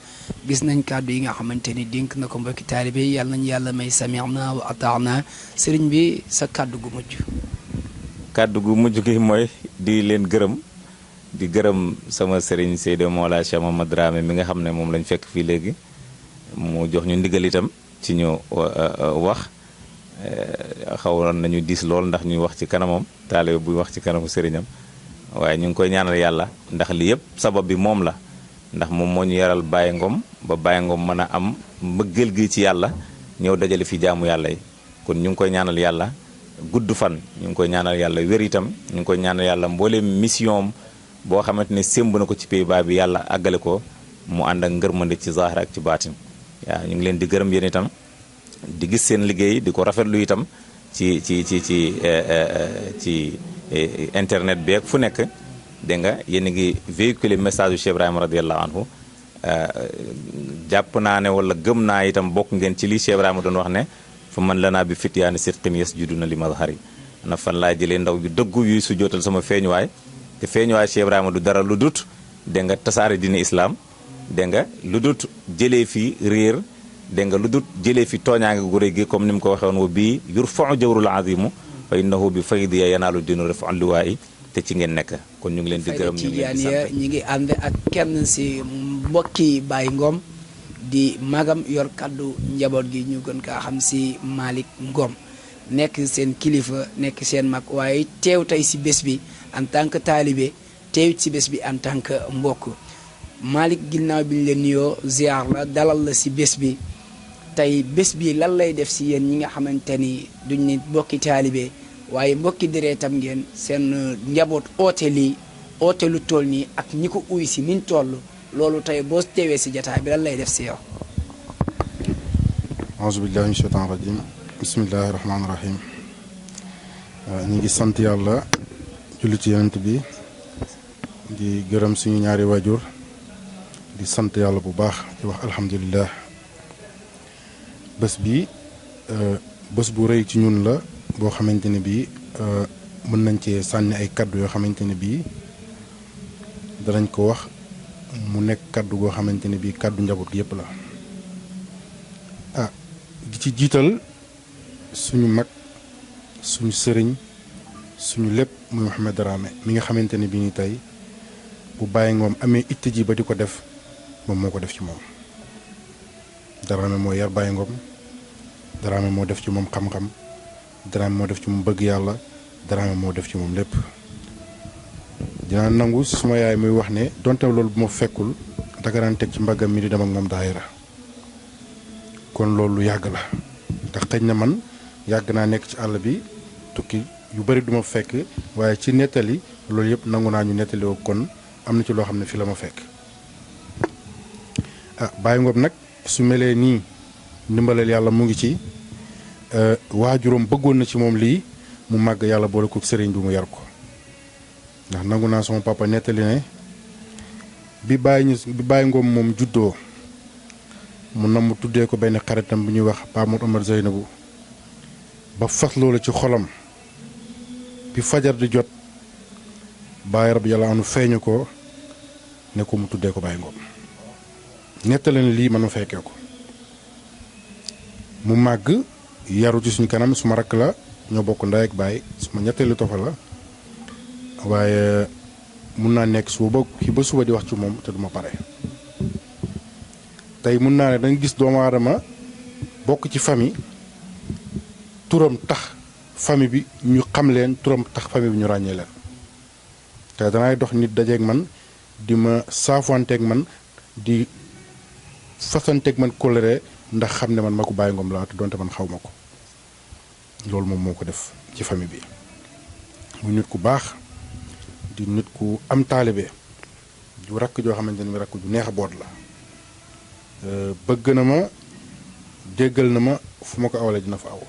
S3: gis nañ kàddu yi nga xamante ni dénk na ko mbokki taalibe yàlla nañu yàlla may sami'na wa ata'na sëriñ bi sa kàddu gu mujj.
S6: kàddu gu mujj gi mooy di leen gërëm di gërëm sama sëriñ Seydou Mawla Cheikh Mamadou Dramé mi nga xam ne moom lañ fekk fii léegi mu jox ñu ndigal itam ci ñu wax xawoon nañu diis lool ndax ñuy wax ci kanamam taalibe buy wax ci kanamu sëriñam waaye ñu ngi koy ñaanal yàlla ndax li yëpp sabab bi moom la ndax moom moo ñu yaral Baye Ngom ba Baye Ngom mën a am mbëggeel gi ci yàlla ñëw dajale fi jaamu yàlla yi kon ñu ngi koy ñaanal yàlla gudd fan ñu ngi koy ñaanal yàlla wér itam ñu ngi koy ñaanal yàlla mbooleem mission boo xamante ne sémb na ko ci Pays-Bas bi yàlla àggale ko mu ànd ak ngërmande ci zaahir ak ci baatin waaw ñu ngi leen di gërëm yéen itam di gis seen liggéey di ko rafetlu itam ci internet bi ak fu nekk dégg nga yéen a ngi véhiculer message yu Cheikh Ibrahima radiyallahu anhu jàpp naa ne wala gëm naa itam bokk ngeen ci li Cheikh Ibrahima doon wax ne fa man lanaa bi fityaani sidqin yasjuduna li mazhari ana fan laa jëlee ndaw yu dëggu yuy su jootal sama feeñuwaay te feeñuwaay Cheikh Ibrahima du dara lu dut dégg nga tasaare dina islam dégg nga lu dut jëlee fi réer dégg nga lu dut jëlee fi tooñaange gu rëy gi comme ni mu ko waxee woon wa bii yurfa'u jawrul azimu fa innahu bi faydiya yanaalu dinu raf'an liwaa'i te ci ngeen nekk kon ñu ngi leen di gërëm ñu ngi leen di sant
S3: ñu ngi ànd ak kenn si mbokki Baye Ngom di magam yor kaddu njaboot gi ñu gën kaa xam si Malick Ngom nekk seen kilifa nekk seen mag waaye teew tey si bés bi en tant que taalibe teewit si bés bi en tant que mbokk Malick ginnaaw bi ñu leen nuyoo ziar la dalal la si bés bi tey bés bi lan lay def si yéen ñi nga xamante ni duñ ni mbokki taalibe waaye mbokki deretam ngeen seen njaboot oote lii oote lu toll nii ak ñi ko uy si niñ toll loolu tey boo teewee si jataay bi lan lay def si yow.
S2: auzu billahi min shaytaan rajim bismillahi rahmaani rahim ñu ngi sant yàlla julli ci yonent bi di gërëm suñu ñaari waajur di sant yàlla bu baax di wax alhamdulillah bés bi bés bu rëy ci ñun la boo xamante ne bii mën nañ cee sànni ay kaddu yoo xamante ne bii danañ ko wax mu nekk kaddu goo xamante ne bii kaddu njaboot gi yëpp la di ci jiital suñu mag suñu sëriñ suñu lépp muy Mouhamed Dramé mi nga xamante ne bii ni tey bu Baye Ngom amee itte ji ba di ko def moom moo ko def ci moom Dramé moo yar Baye Ngom Dramé moo def ci moom xam-xam Dramé moo def ci moom bëgg yàlla Dramé moo def ci moom lépp dinaa nangu suma yaay muy wax ne donte loolu bu ma fekkul danga daan teg ci mbaggam mi di dem ak moom daayira kon loolu lu yàgg la ndax xëy na man yàgg naa nekk ci àll bi tukki yu bari duma fekk waaye ci nettali loolu yëpp nangu naa ñu nettali woo kon am na ci loo xam ne fi la ma fekk Baye Ngom nag su melee nii ndimbalal yàlla mu ngi ci waajuram bëggoon na ci moom lii mu màgg yàlla boole ko sëriñ bi mu yar ko ndax nangu naa sama papa nettali ne bi Baye Ngom moom juddoo mu na mu tuddee ko benn xaritam bu ñuy wax Pa Mor Omar Zeynabu ba fas loolu ci xolam bi fajar di jot Baye rab yàlla anu feeñu ko ne ko mu tuddee ko Baye Ngom nettali ne lii man ma fekkee ko mu màgg yaru ci suñu kanam suma rakk la ñoo bokk ndey ak baay suma ñetteelu tofa la waaye mun naa nekk suba ba suba di wax ci moom te duma pare tey mun naa ne danga gis doomu aadama bokk ci famille turam tax famille bi ñu xam leen turam tax famille bi ñu ràññee leen te danay dox nit dajeeg man di ma saafuwanteeg man di fasanteeg man colère ndax xam ne man ma ko Baye Ngom laa te donte man xaw ma ko loolu moom moo ko def ci famille bi mu nit ku baax di nit ku am taalibe ju rakk joo xamante ni rakk ju neex a boot la bëgg na ma déggal na ma fu ma ko awalee dina fa aw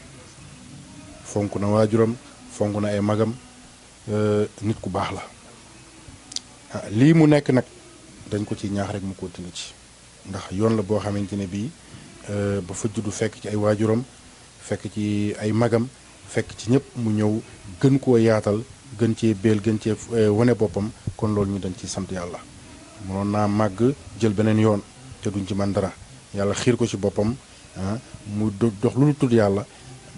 S2: fonk na waajuram fonk na ay magam nit ku baax la lii mu nekk nag dañ ko ci ñaax rek mu continue ci ndax yoon la boo xamante ne bii ba fa juddu fekk ci ay waajuram fekk ci ay magam fekk ci ñëpp mu ñëw gën koo yaatal
S7: gën cee béel gën cee wane boppam kon loolu ñu dañ ci sant yàlla. mënoon naa màgg jël beneen yoon te duñ ci man dara yàlla xiir ko ci boppam mu dox lu tudd yàlla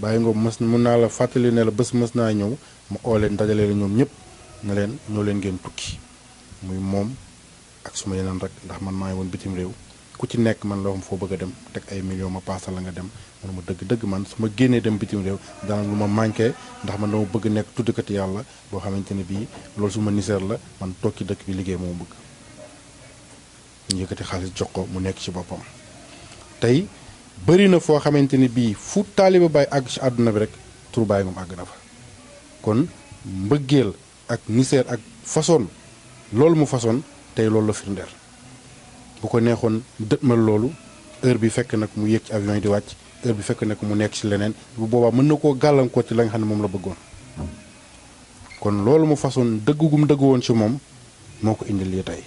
S7: bàyyi nga mun naa la fàttali ne la bés mës naa ñëw ma oo leen dajale la ñoom ñëpp ne leen ñoo leen ngeen tukki muy moom ak suma yeneen rek ndax man maa ngi woon bitim réew ku ci nekk man la wax foo bëgg a dem teg ay millions ma paasal la nga dem man ma dëgg man su ma génnee dem bitim réew dana lu ma manqué ndax man dama bëgg nekk tuddkati yàlla boo xamante ne bii loolu suma niseer la man toog ci dëkk bi liggéey moo bëgg ñu yëkkati xaalis jox ko mu nekk ci boppam. tey bëri na foo xamante ni bii fu taaliba Baay àgg ci àdduna bi rek turu Baay Ngom àgg na fa kon mbëggeel ak niseer ak façon loolu mu façon tey loolu la firndeel bu ko neexoon dëtmal loolu heure bi fekk nag mu yéeg ci avion yi di wàcc heure bi fekk nag mu nekk ci leneen bu boobaa mën na koo gàllankoor ci la nga xam ne moom la bëggoon kon loolu mu façon dëgg gum dëgg woon ci moom moo ko indil lii tey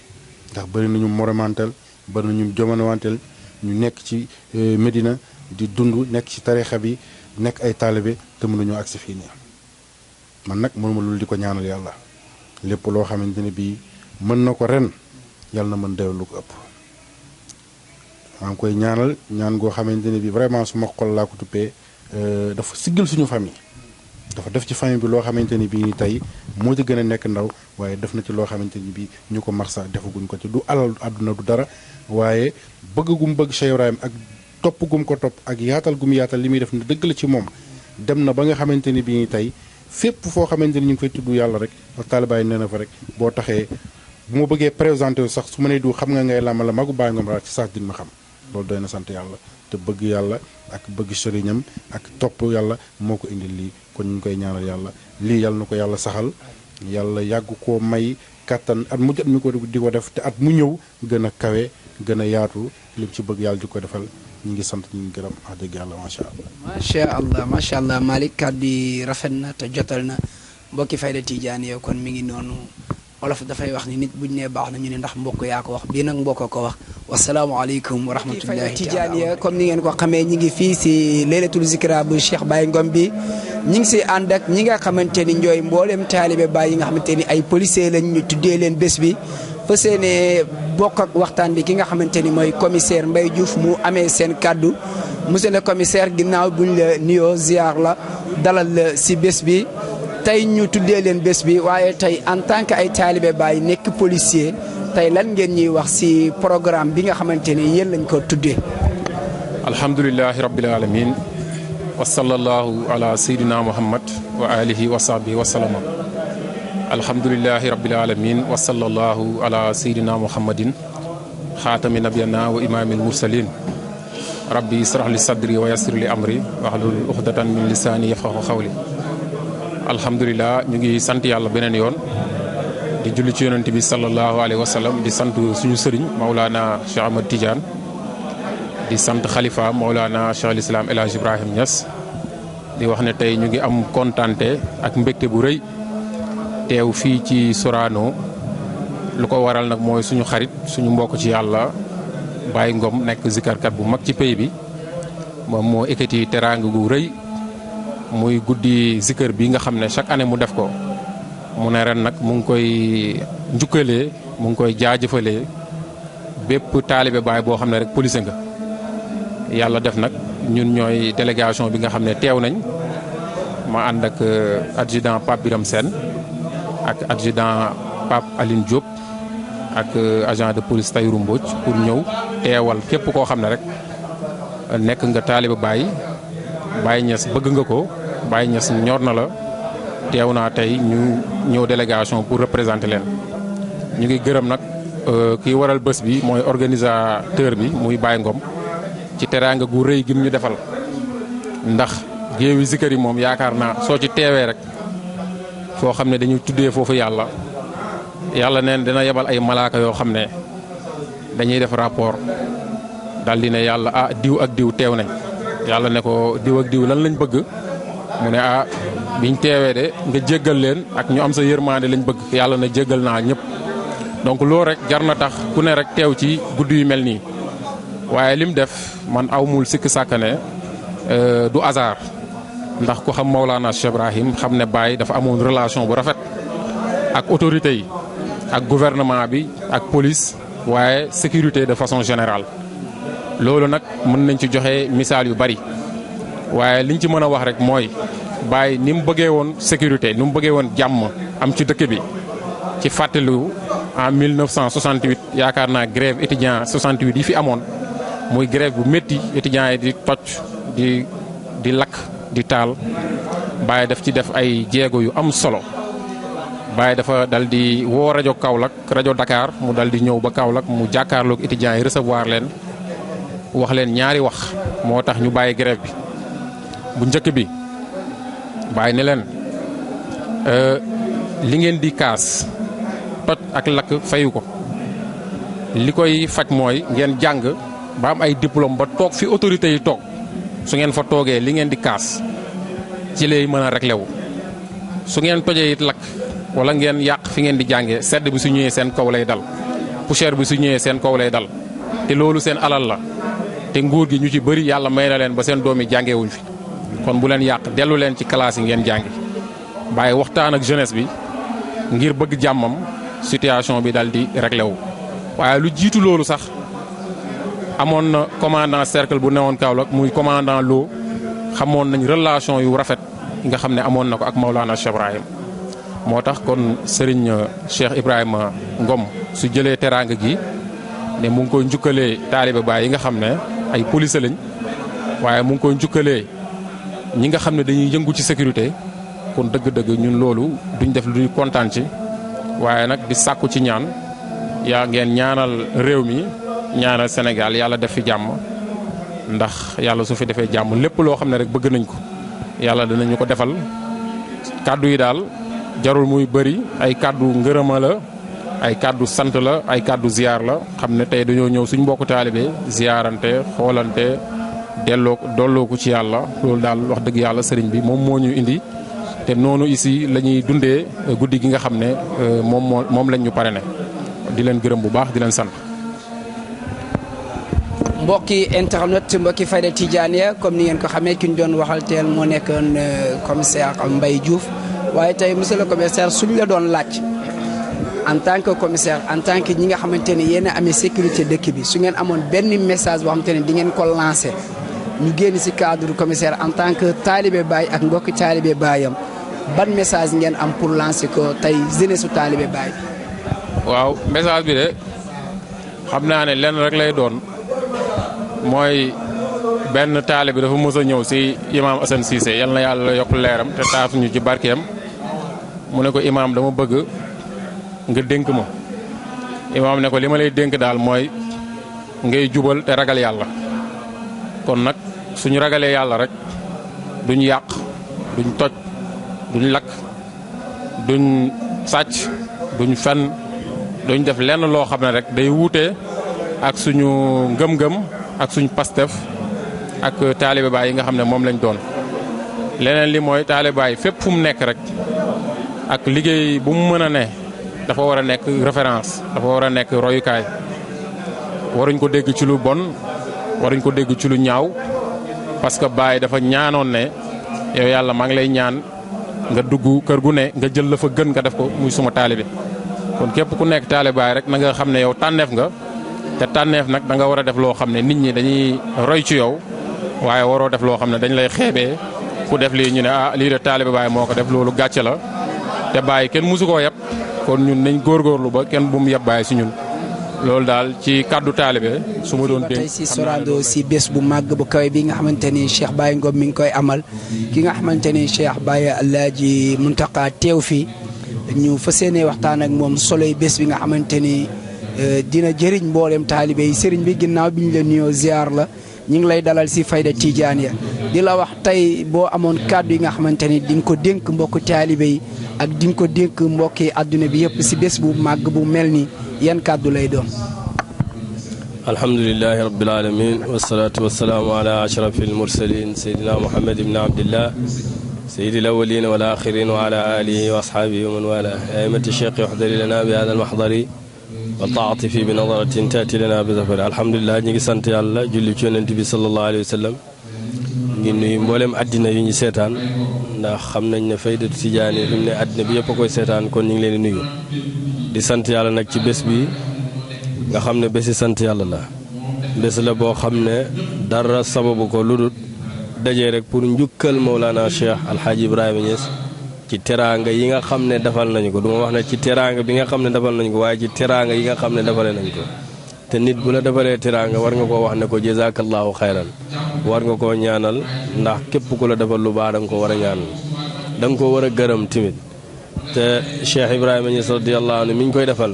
S7: ndax bëri nañu moromantel bëri nañu jomanwantel ñu nekk ci Medina di dund nekk ci tarixa bi nekk ay taalibe te mënuñoo agsi fii nii man nag mënuma loolu di ko ñaanal yàlla lépp loo xamante ne bii mën na ko ren yàlla na mën dew lu ko ëpp maa ngi koy ñaanal ñaan goo xamante ne bii vraiment su ma xol laa ko tuppee dafa siggal suñu famille dafa def ci famille bi loo xamante ni bii ni tey moo ci gën a nekk ndaw waaye def na ci loo xamante ni bii ñu ko marsa defaguñ ko ci du alal àdduna du dara waaye bëgg gum bëgg Cheikh Ibrahim ak topp gum ko topp ak yaatal gum yaatal li muy def ne dëgg la ci moom dem na ba nga xamante ni bii ni tey fépp foo xamante ni ñu ngi fay tudd yàlla rek ak taalibaay nee na fa rek boo taxee bu ma bëggee présenté wu sax su ma nee du xam nga ngay làmba la magu Baay Ngom ci sax din ma xam loolu doy na sant yàlla te bëgg yàlla ak bëgg sëriñam ak topp yàlla moo ko indil lii kon ñu ngi koy ñaanal yàlla lii yàlla na ko yàlla saxal yàlla yàgg koo may kattan at mu jot mi ko di ko def te at mu ñëw gën a kawe gën a yaatu li ci bëgg yàlla di ko defal ñu ngi sant ñu ngi gërëm wax dëgg yàlla
S3: macha allah Malick kàddu yi rafet na te jotal na mbokki Fayda Tidiane yow kon mi ngi noonu olof dafay wax ni nit buñ nee baax na ñu ne ndax mbokk yaa ko wax bii nag mbokk ko wax wasalaamaaleykum wa rahmatullahi Tidiane comme ni ngeen ko xamee ñi ngi fii si laylatul zikra bu Cheikh Baye Ngom bi ñi ngi si ànd ak ñi nga xamante ni ñooy mboolem taalibe Baye yi nga xamante ni ay policier lañ ñu tuddee leen bés bi fa seene bokk ak waxtaan bi ki nga xamante ni mooy commissaire Mbaye Diouf mu amee seen kàddu monsieur le commissaire ginnaaw buñ la nuyoo ziar la dalal la si bés bi tey ñu tuddee leen bés bi waaye tey en tant que ay taalibe Baye nekk policier tey lan ngeen ñuy wax si programme bi nga xamante ni yéen lañ ko tuddee.
S8: alhamdulilahi rabbil alamin wa sallallahu ala sayyidina muhammad wa alihi wa sahbihi wa sallama alhamdulilahi rabbil alamin wa sallallahu ala sayyidina muhammadin xaatami nabiyana wa imaamil mursalin rabbi israh li sadri wa yassir li amri wahlul uxdatan min lisaani yafqahu xawli alhamdulilah ñu ngi sant yàlla beneen yoon di julli ci yonent bi sallallahu alayhi wa sallam di sant suñu sëriñ Maulana Cheikh Ahmad Tidiane di sant xalifa Maulana Cheikh al Islam El Hadj Ibrahim Niass di wax ne tey ñu ngi am kontante ak mbégte bu rëy teew fii ci Sorano lu ko waral nag mooy suñu xarit suñu mbokk ci yàlla Baye Ngom nekk zikarkat bu mag ci pays bi moom moo ekkati teraanga gu rëy muy guddi zikar bi nga xam ne chaque année mu def ko mu ne ren nag mu ngi koy njukkalee mu ngi koy jaajëfalee bépp taalibe Baay boo xam ne rek police nga yàlla def nag ñun ñooy délégation bi nga xam ne teew nañ ma ànd ak adjudant Pape Biram Sène ak adjudant Pape Aline Diop ak agent de police Tayrou Mbodj pour ñëw teewal képp koo xam ne rek nekk nga taalibe Baay Baye Niass bëgg nga ko Baye Niass ñor na la teew naa tey ñu ñëw délégation pour représenter leen ñu ngi gërëm nag kii waral bés bi mooy organisateur bi muy Baye Ngom ci teraanga gu rëy gi mu ñu defal ndax géewi zikar yi moom yaakaar naa soo ci teewee rek foo xam ne dañuy tuddee foofu yàlla neen dina yebal ay malaaka yoo xam ne dañuy def rapport daal di ne yàlla diw ak diw teew nañ yàlla ne ko diw ak diw lan lañ bëgg mu ne biñ teewee de nga jéggal leen ak ñu am sa yërmande lañ bëgg yàlla na jéggal naa ñëpp donc loolu rek jar na tax ku ne rek teew ci guddi yu mel nii waaye lim def man awmul sikk sàkk ne du hasard ndax ku xam Maulana Cheikh Ibrahim xam ne Baye dafa amoon relation bu rafet ak autorités yi ak gouvernement bi ak police waaye sécurité de façon générale. loolu nag mën nañ ci joxe misaal yu bari waaye liñ ci mën a wax rek mooy Baye ni mu bëggee woon sécurité ni mu bëggee woon jàmm am ci dëkk bi ci fàttaliwu en 1968 yaakaar naa grève étudiant 68 yi fi amoon muy grève bu métti étudiants yi di toj di lakk di taal Baye daf ci def ay jéego yu am solo Baye dafa dal di woo rajo Kaolack rajo Dakar mu dal di ñëw ba Kaolack mu jàkkaarloog étudiants yi recevoir leen wax leen ñaari wax moo tax ñu bàyyi grève bi bu njëkk bi Baye ne leen li ngeen di kaas toj ak lakk fayu ko li koy faj mooy ngeen jàng ba am ay diplôme ba toog fi autorités yi toog su ngeen fa toogee li ngeen di kaas ci lay mën a réglé wu su ngeen tojee it lakk wala ngeen yàq fi ngeen di jàngee sedd bi su ñëwee seen kaw lay dal poussière bi su ñëwee seen kaw lay dal te loolu seen alal la te nguur gi ñu ci bëri yàlla may na leen ba seen doom yi jàngeewuñ fi kon bu leen yàq dellu leen ci classe yi ngeen jàngi Baye waxtaan ak jeunesse bi ngir bëgg jàmmam situation bi dal di réglé wu waaye lu jiitu loolu sax amoon na commandant cercle bu newoon Kaolack muy commandant Lo xamoon nañ relation yu rafet yi nga xam ne amoon na ko ak Maulana Cheikh Ibrahim moo tax kon Serigne Cheikh Ibrahima Ngom su jëlee teraanga gi ne mu ngi koy njukkalee taalibe Baye yi nga xam ne ay police lañ waaye mu ngi koy njukkalee ñi nga xam ne dañuy yëngu ci sécurité kon dëgg-dëgg ñun loolu duñ def lu ñuy kontaan ci waaye nag di sàkku ci ñaan yaa ngeen ñaanal réew mi ñaanal Sénégal yàlla def fi jàmm ndax yàlla su fi defee jàmm lépp loo xam ne rek bëgg nañ ko yàlla dinañu ko defal kàddu yi daal jarul muy bëri ay kàddu ngërëma la ay kàddu sant la ay kàddu ziyaar la xam ne tey dañoo ñëw suñ mbokku taalibe ziyaarante xoolante dolloo ko ci yàlla loolu daal wax dëgg yàlla sëriñ bi moom moo ñu indi te noonu ici la ñuy dundee guddi gi nga xam ne moom lañ ñu parrainé di leen gërëm bu baax di leen sant.
S3: mbokki internet mbokki Fayda Tidiane comme ni ngeen ko xamee ki ñu doon waxal teel moo nekkoon commissaire Mbaye Diouf waaye tey monsieur le commissaire suñ la doon laaj en tant que commissaire en tant que ñi nga xamante ne yéen a amee sécurité dëkk bi su ngeen amoon benn message boo xamante ne di ngeen ko lancé ñu génn ci cadre commissaire en tant que taalibe Baye ak mbokki taalibe Bayam ban message ngeen am pour lancer ko tey jeunesse su taalibe Baye.
S8: waaw message bi de xam naa ne lenn rek lay doon mooy benn taalibe dafa mës a ñëw ci imaam Assane Cissé yal na yàlla yokk leeram te taasuñu ci barkeem mu ne ko imaam dama bëgg nga dénk ma imaam ne ko li ma lay dénk daal mooy ngay jubal te ragal yàlla kon nag suñu ragalee yàlla rek duñ yàq duñ toj duñ lakk duñ sàcc duñ fen duñ def lenn loo xam ne rek day wuute ak suñu ngëm-ngëm ak suñu pastef ak taalibe Baay yi nga xam ne moom lañ doon leneen li mooy taalibe Baay fépp fu mu nekk rek ak liggéey bu mu mën a ne dafa war a nekk référence dafa war a nekk royukaay waruñ ko dégg ci lu bon waruñ ko dégg ci lu ñaaw parce que Baay dafa ñaanoon ne yow yàlla maa ngi lay ñaan nga dugg kër gu ne nga jël la fa gën nga def ko muy suma taalibe kon képp ku nekk taalibe Baay rek na nga xam ne yow tànneef nga te tànneef nag da nga war a def loo xam ne nit ñi dañuy roy ci yow waaye waroo def loo xam ne dañ lay xeebee ku def lii ñu ne ah lii de taalibe Baay moo ko def loolu gàcce la te Baay kenn musu koo yeb kon ñun nañ góorgóorlu ba kenn bu mu yeb Baay si ñun loolu daal ci kàddu taalibe su ma doon dégg
S3: tey si Sorano si bés bu màgg bu kawe bi nga xamante ni Cheikh Baye Ngom mi ngi koy amal ki nga xamante ni Cheikh Baye Alaaji Muntaqa teew fii ñu fas yéene waxtaan ak moom soloy bés bi nga xamante ni dina jëriñ mboolem taalibe yi sëriñ bi ginnaaw bi ñu la nuyoo ziar la ñu ngi lay dalal si Fayda Tidiane di la wax tey boo amoon kàddu yi nga xamante ni di nga ko dénk mbokku taalibe yi ak di nga ko dénk mbokki adduna bi yëpp si bés bu màgg bu mel ni yan kàddu lay doon.
S9: alhamdulilahi rabbil alamin wasalaatu wasalaamu ala ashrafil mursalin sayyidina muhammad ibn abdillah sayyidil awwalin wal axirin wa ala alihi wa ashaabihi wa man wala aimati cheikh yuxdari lana bi hada almaxdari wa taati fi bi nadaratin taati lana bi zafari alhamdulilah ñi ngi sant yàlla julli ci yonent bi sallallahu alayhi wa sallam ngi nuyu mboolem àddina yu ñu seetaan ndax xam nañ ne faydatu tijaani fi mu ne àddina bi yëpp a koy seetaan kon ñu ngi leen di nuyu di sant yàlla nag ci bés bi nga xam ne bési sant yàlla la bés la boo xam ne dara sababu ko lu dul dajee rek pour njukkal Mawlana Cheikh Alhaaji Ibrahima Niass ci teraanga yi nga xam ne defal nañu ko du ma wax ne ci teraanga bi nga xam ne defal nañu ko waaye ci teraanga yi nga xam ne defalee nañ ko te nit bu la defalee teraanga war nga koo wax ne ko jazakallahu xayran war nga koo ñaanal ndax képp ku la defal lu baax da nga ko war a ñaanal da nga ko war a gërëm timit te Cheikh Ibrahima Niass radiyallahu anhu mi ñu koy defal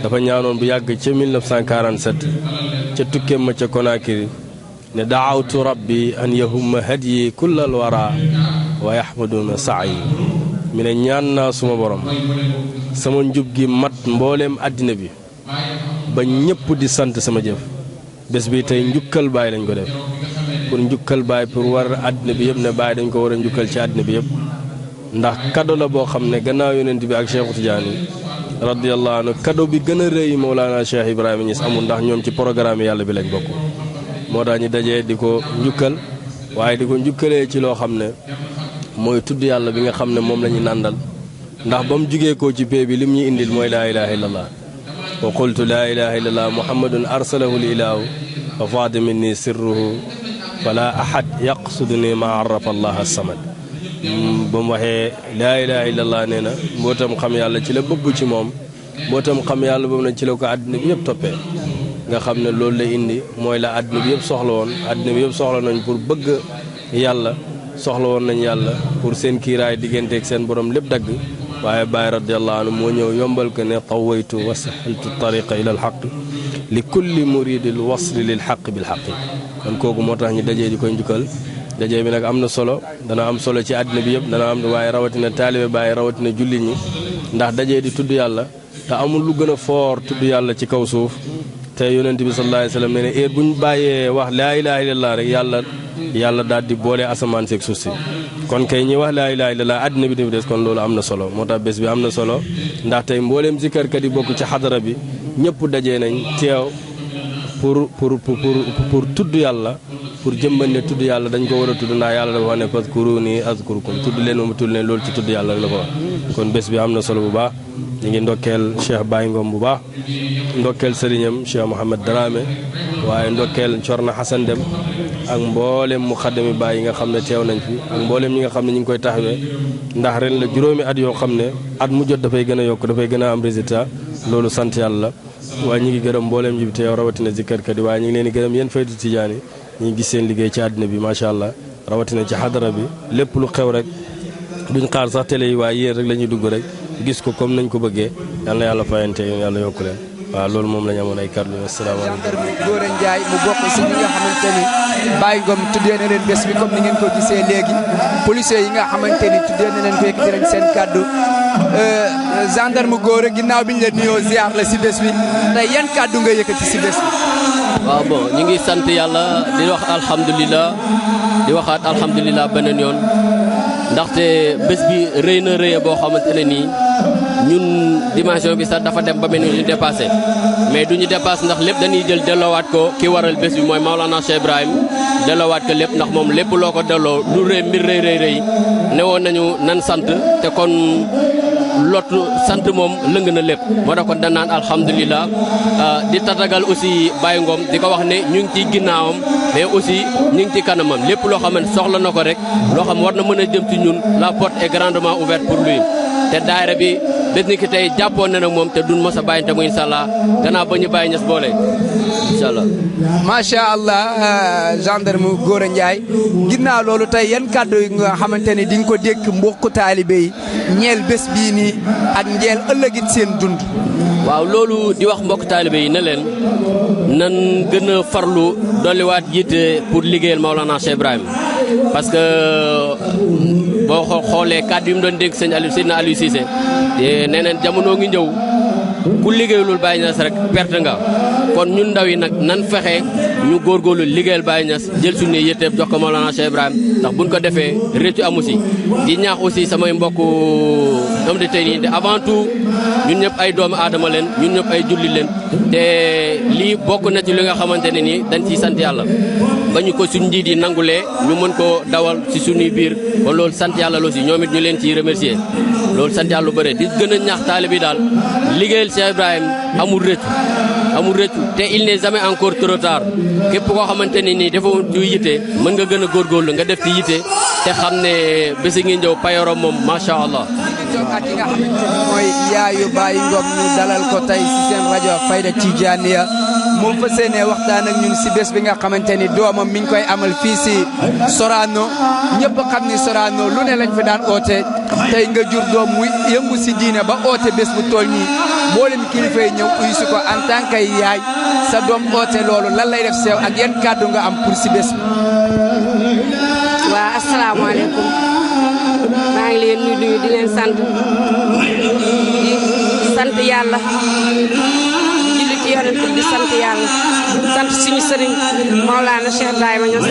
S9: dafa ñaanoon bu yàgg ca 1947 ca tukkeem ma ca Conakry ne daawtu rabbi an yahumma hadyi kullal wara wa yahmaduna saayi mi ne ñaan naa suma borom sama njub gi mat mbooleem àddina bi ba ñëpp di sant sama jëf bés bi tey njukkal baay lañ ko def pour njukkal baay pour war àddina bi yëpp ne baay dañ ko war a njukkal ci àddina bi yëpp ndax kado la boo xam ne gannaaw yonent bi ak Cheikh Tidiane radiyallahu anhu kado bi gën a rëy Mawlana Cheikh Ibrahima Niass amul ndax ñoom ci programme yàlla bi lañ bokk moo tax ñu dajee di ko njukkal waaye di ko njukkalee ci loo xam ne mooy tudd yàlla bi nga xam ne moom la ñu nàndal ndax ba mu jugee koo ci pee bi lim ñu indil mooy laa ilaha illallah wa qultu laa ilaha illallah muhammadun arsalahu l ilahu fa faada minni sirruhu fala ahad yaqsuduni ma arafa allah samad ba mu waxee laa ilaha illallah nee na mbootam xam yàlla ci la bëgg ci moom mbootam xam yàlla boobu nag ci la ko àddina bi yëpp toppee nga xam ne loolu la indi mooy la àddina bi yëpp soxla woon àddina bi yëpp soxla nañ pour bëgg yàlla soxla woon nañ yàlla pour seen kiiraay digganteeg seen borom lépp dagg waaye Baay radiyallahu anhu moo ñëw yombal ko ne tawaytu wa sahaltu tariqa ila alxaq li kulli muridil wasli lil xaq bil xaq kon kooku moo tax ñu dajee di koy njukkal dajee bi nag am na solo dana am solo ci àddina bi yëpp dana am waaye rawatina taalibe Baay rawatina jullit ñi ndax dajee di tudd yàlla te amul lu gën a foor tudd yàlla ci kaw suuf te yonent bi sallallahu alayhi wa sallam nee ne heure bu ñu bàyyee wax laa ilaha illallah rek yàlla daal di boole asamaan seeg suuf si kon kay ñi wax laa ilaha illallah àddina bi dafa des kon loolu am na solo moo tax bés bi am na solo ndax tey mbooleem zikarkat yi bokk ci xadara bi ñëpp dajee nañ teew pour tudd yàlla pour jëmban ne tudd yàlla dañ ko war a tudd ndax yàlla dafa wax ne fazkuruni azkurkum tudd leen ma tudd leen loolu ci tudd yàlla la ko wax kon bés bi am na solo bu baax ñu ngi ndokkeel Cheikh Baye Ngom bu baax ndokkeel sëriñam Cheikh Mouhamed Dramé waaye ndokkeel Corna Hassan Dem ak mboolem mu xaddami Baye yi nga xam ne teew nañ fi ak mboolem ñi nga xam ne ñu ngi koy taxawee ndax ren la juróomi at yoo xam ne at mu jot dafay gën a yokk dafay gën a am résultat loolu sant yàlla la waaye ñu ngi gërëm mboolem ji bi teew rawatina zikkarkat yi waaye ñu ngi leen di gërëm yéen Faydu Tijaani ñu ngi gis seen liggéey ci àddina bi macha allah rawatina ci xadara bi lépp lu xew rek duñ xaar sax télé yi waaye yéen rek la ñuy dugg rek gis ko comme nañ ko bëggee yal na yàlla fayante yàlla yokku leen waaw loolu moom la ñu amoon ay kàddu yi asalaamaaleykum.
S3: Gora Ndiaye mu bokk si ñi nga xamante ni Baye Ngom tuddee na leen bés bi comme ni ngeen ko gisee léegi policiers yi nga xamante ni tuddee na leen ko yëkkati nañ seen kàddu gendarme Gora ginnaaw bi ñu la nuyoo ziar la si bés bi tey yan kàddu nga yëkkati si bés bi.
S10: waaw bon ñu ngi sant yàlla di wax alhamdulilah di waxaat alhamdulilah beneen yoon ndaxte bés bi rëy na rëy boo xamante ne nii ñun dimension bi sax dafa dem ba mel ni ñu dépassé mais du ñu dépassé ndax lépp dañuy jël delloowaat ko ki waral bés bi mooy Maolana Cheikh Ibrahim delloowaat ko lépp ndax moom lépp loo ko delloo lu rëy mbir rëy ne woon nañu nan sant te kon lottu sant moom lëng na lépp moo tax kon dañ naan alhamdulilah di tatagal aussi Baye Ngom di ko wax ne ñu ngi ciy ginnaawam mais aussi ñu ngi ci kanamam lépp loo xam ne soxla na ko rek loo xam war na mën a jëm ci ñun la porte est grandement ouverte pour lui te daayira bi bés ni ki tey jàppoon na nag moom te duñ mos a bàyyinte mu incha allah gannaaw ba ñu bàyyi ñes boole incha allah.
S3: macha allah gendarme Gora Ndiaye ginnaaw loolu tey yan kàddu yi nga xamante ni di nga ko dékk mbokku taalibe yi ñeel bés bii nii ak ñeel ëllëgit seen dund.
S10: waaw loolu di wax mbokk taalibe yi ne leen nan gën a farlu dolliwaat jiite pour liggéeyal Maolana Cheikh Ibrahim parce que boo xoolee kàddu yi mu doon dégg sëñ Aliou Seydina Aliou Cissé nee neen jamono ngi ñëw ku liggéeyulul Baye Niass rek perte nga kon ñun ndaw yi nag nan fexe ñu góorgóorlu liggéeyal Baye Niass jël suñu yitteeb jox ko Mawlana Cheikh Ibrahim ndax buñ ko defee réccu amu si di ñaax aussi samay mbokku am de tey nii avant tout ñun ñëpp ay doomu aadama leen ñun ñëpp ay julli leen te lii bokk na ci li nga xamante ne nii dañ ciy sant yàlla ba ñu ko suñ njiit yi nangulee ñu mën koo dawal ci suñuy biir kon loolu sant yàlla la aussi ñoom it ñu leen ciy remercier loolu sant yàlla lu bëre di gën a ñaax taalibe yi daal liggéeyal Cheikh Ibrahim amul rëccu te il n'est jamais encore trop tard képp koo xamante ne nii dafa ju yitte mën nga gën a góorgóorlu nga def ci yitte te xam ne bési ngi ñëw payorom moom macha allah.
S3: ak ki nga xamante ni mooy yaayu Baye Ngom ñu dalal ko tey si seen rajo Fayda Tidianiya moom fa seenee waxtaan ak ñun si bés bi nga xamante ni doomam mi ngi koy amal fii si Sorano ñëpp xam ni Sorano lu ne lañ fi daan oote tey nga jur doom muy yëngu si diine ba oote bés bu toll nii mboolem kilifa yi ñëw uyu si ko en tant que yaay sa doom oote loolu lan lay def sew ak yan kàddu nga am pour si bés bi.
S11: waaw asalaamaaleykum maa ngi leen nuyu di leen sant yàlla di julli ci yonent di sant yàlla sant suñu sëriñ Maolana Cheikh Ibrahima Niass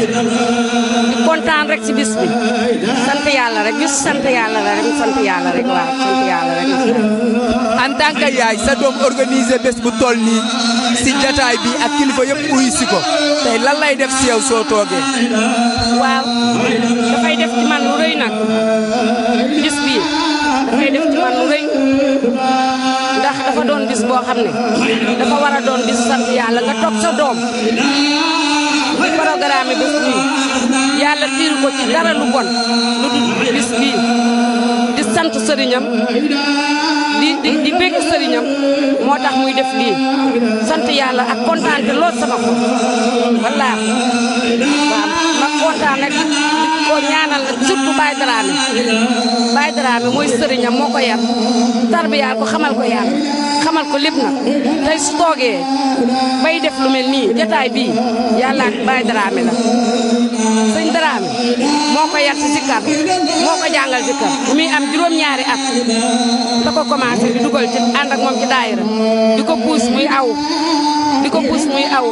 S11: di kontaan rek ci bis bi sant yàlla rek bis sant yàlla la rek sant yàlla rek waaw sant yàlla rek.
S3: en tant que yaay sa doom organisé bés bu toll nii si jataay bi ak kilifa yëpp uyu si ko tey lan lay def si yow soo toogee.
S11: waaw dafay def ci man lu rëy nag bis bi dafay def ci man lu rëy ndax dafa doon bis boo xam ne dafa war a doon bis sant yàlla nga toog sa doom di programme bés bii yàlla tiiru ko ci dara lu bon lu dul bis bii di sant sëriñam di bégg sëriñam moo tax muy def lii sant yàlla ak kontaan te lool sama xol wallaahi waaw ma kontaan rek di ko ñaanal surtout Baye Dramé mooy sëriñam moo ko yar tarbiyaal ko xamal ko yàlla xamal ko lépp nag tey su toogee bay def lu mel nii jotaay bii yàlla ak Baye Dramé la sëñ Dramé moo ko yar ci zikkar moo ko jàngal zikkar muy am juróom-ñaari at da ko commencé di dugal ci ànd ak moom ci daayira di ko puus muy aw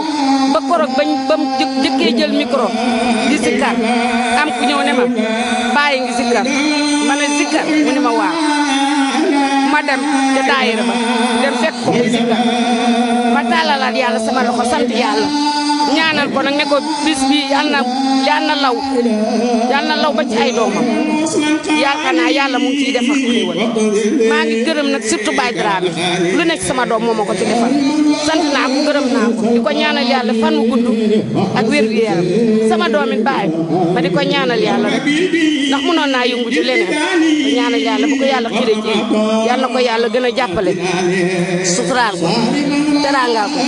S11: ba korog ba mu jëkkee jël micro di zikkar am ku ñëw ne ma bàyyi ngi zikkar ma ne zikkar mu ne ma waaw ma dem ca daayira ba dem fekk ko muy zikkar ma tàllalaat yàlla sama loxo sant yàlla ñaanal ko nag ne ko bis bi yàlla na law ba ci ay doomam yaakaar naa yàlla mu ngi ciy def ak xéewal maa ngi gërëm nag surtout Baye Dramé lu nekk sama doom moo ma ko ci defal sant naa ko gërëm naa ko di ko ñaanal yàlla fan wu gudd ak wér gu yaram sama doom it Baye ma di ko ñaanal yàlla rek ndax mënoon naa yëngu ci leneen ko ñaanal yàlla bu ko yàlla xiree ci yàlla na ko yàlla gën a jàppale suturaal ko teraangaal ko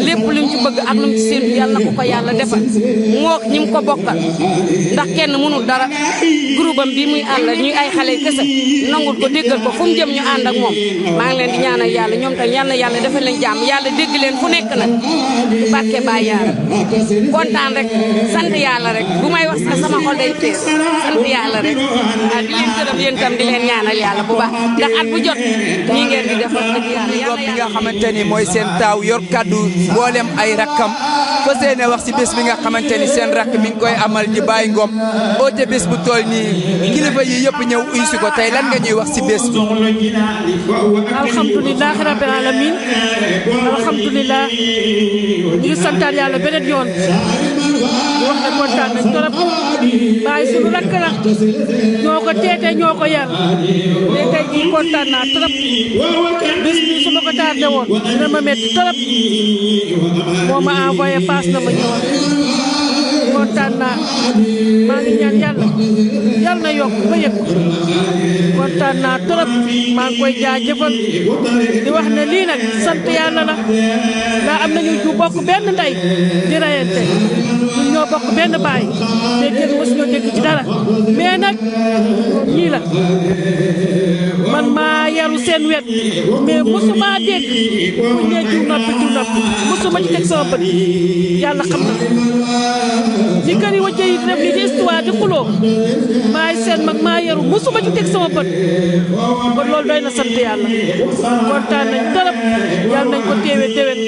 S11: lépp lu mu ci bëgg ak lu mu ci séentu yàlla na ko ko yàlla defal moo ñi mu ko bokkal ndax kenn mënul dara groupe am bii muy ànd ñuy ay xale kese nangul ko déggal ko fu mu jëm ñu ànd ak moom maa ngi leen di ñaanal yàlla ñoom tam yal na yàlla defal leen jàmm yàlla dégg leen fu nekk nag di barke Baye Yaara kontaan rek sant yàlla rek bu may wax sax sama xol day fees sant yàlla rek di leen gërëm yéen tam di leen ñaanal yàlla bu baax ndax at bu jot nii ngeen di def wax dëgg yàlla
S3: bi nga xamante ni mooy seen taaw yor kaddu mboolem ay rakkam fa seene wax si bés bi nga xamante ni seen rakk mi ngi koy amal di Baye Ngom oote bés bu toll nii kilifa yi yëpp ñëw uy si ko tey lan nga ñuy wax si bés bi.
S12: alhamdulilah rabbil alamin alhamdulilah ñu ngi santaat yàlla beneen yoon di wax ne kontaan nañ trop Baye suñu rakk la ñoo ko teete ñoo ko yar te tey jii kontaan naa trop bés bi su ma ko tardé woon dina ma métti trop moo ma envoyé paas na ma ñëwoon kontaan naa maa ngi ñaan yàlla na yokk ba yëg kontaan naa trop maa ngi koy jaajëfal di wax ne lii nag sant yàlla la ndax am nañu ñu bokk benn ndey di rayante ñun ñoo bokk benn baay te kenn mësuñoo dégg ci dara mais nag ñii la man maa yaru seen wet mais mësuma dégg ku ne jiw noppi mësuma ci teg sama bët yàlla xam na li kër yi wàcce yi def li di histoire di xuloo maay seet seen mag maa yaru musuma ci teg sama bët kon loolu doy na sant yàlla kontaan nañ trop yàlla nañ ko teewee déwén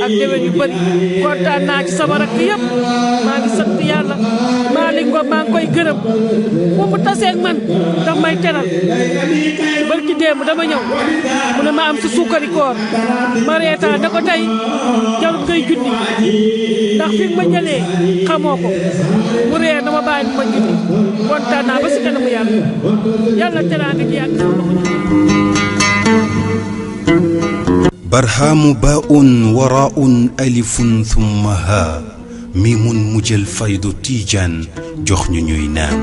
S12: ak déwén yu bëri kontaan naa ci sama rakk yëpp maa ngi sant yàlla Malick Ngom maa ngi koy gërëm bu mu taseeg man daf may teral barki démb dama ñëw mu ne ma am si suukari koor ma reetaan da ko tey jarul koy junni ndax fi ma jëlee xamoo ko mu ree dama bàyyi ma junni kontaan naa ba si kanamu yàlla yàlla teraanga ji yàgg sama loxo
S1: barhaamu baa'un waraa'un alifun thumma haa miimun mujjal faydu tiijaan jox ñu ñuy naan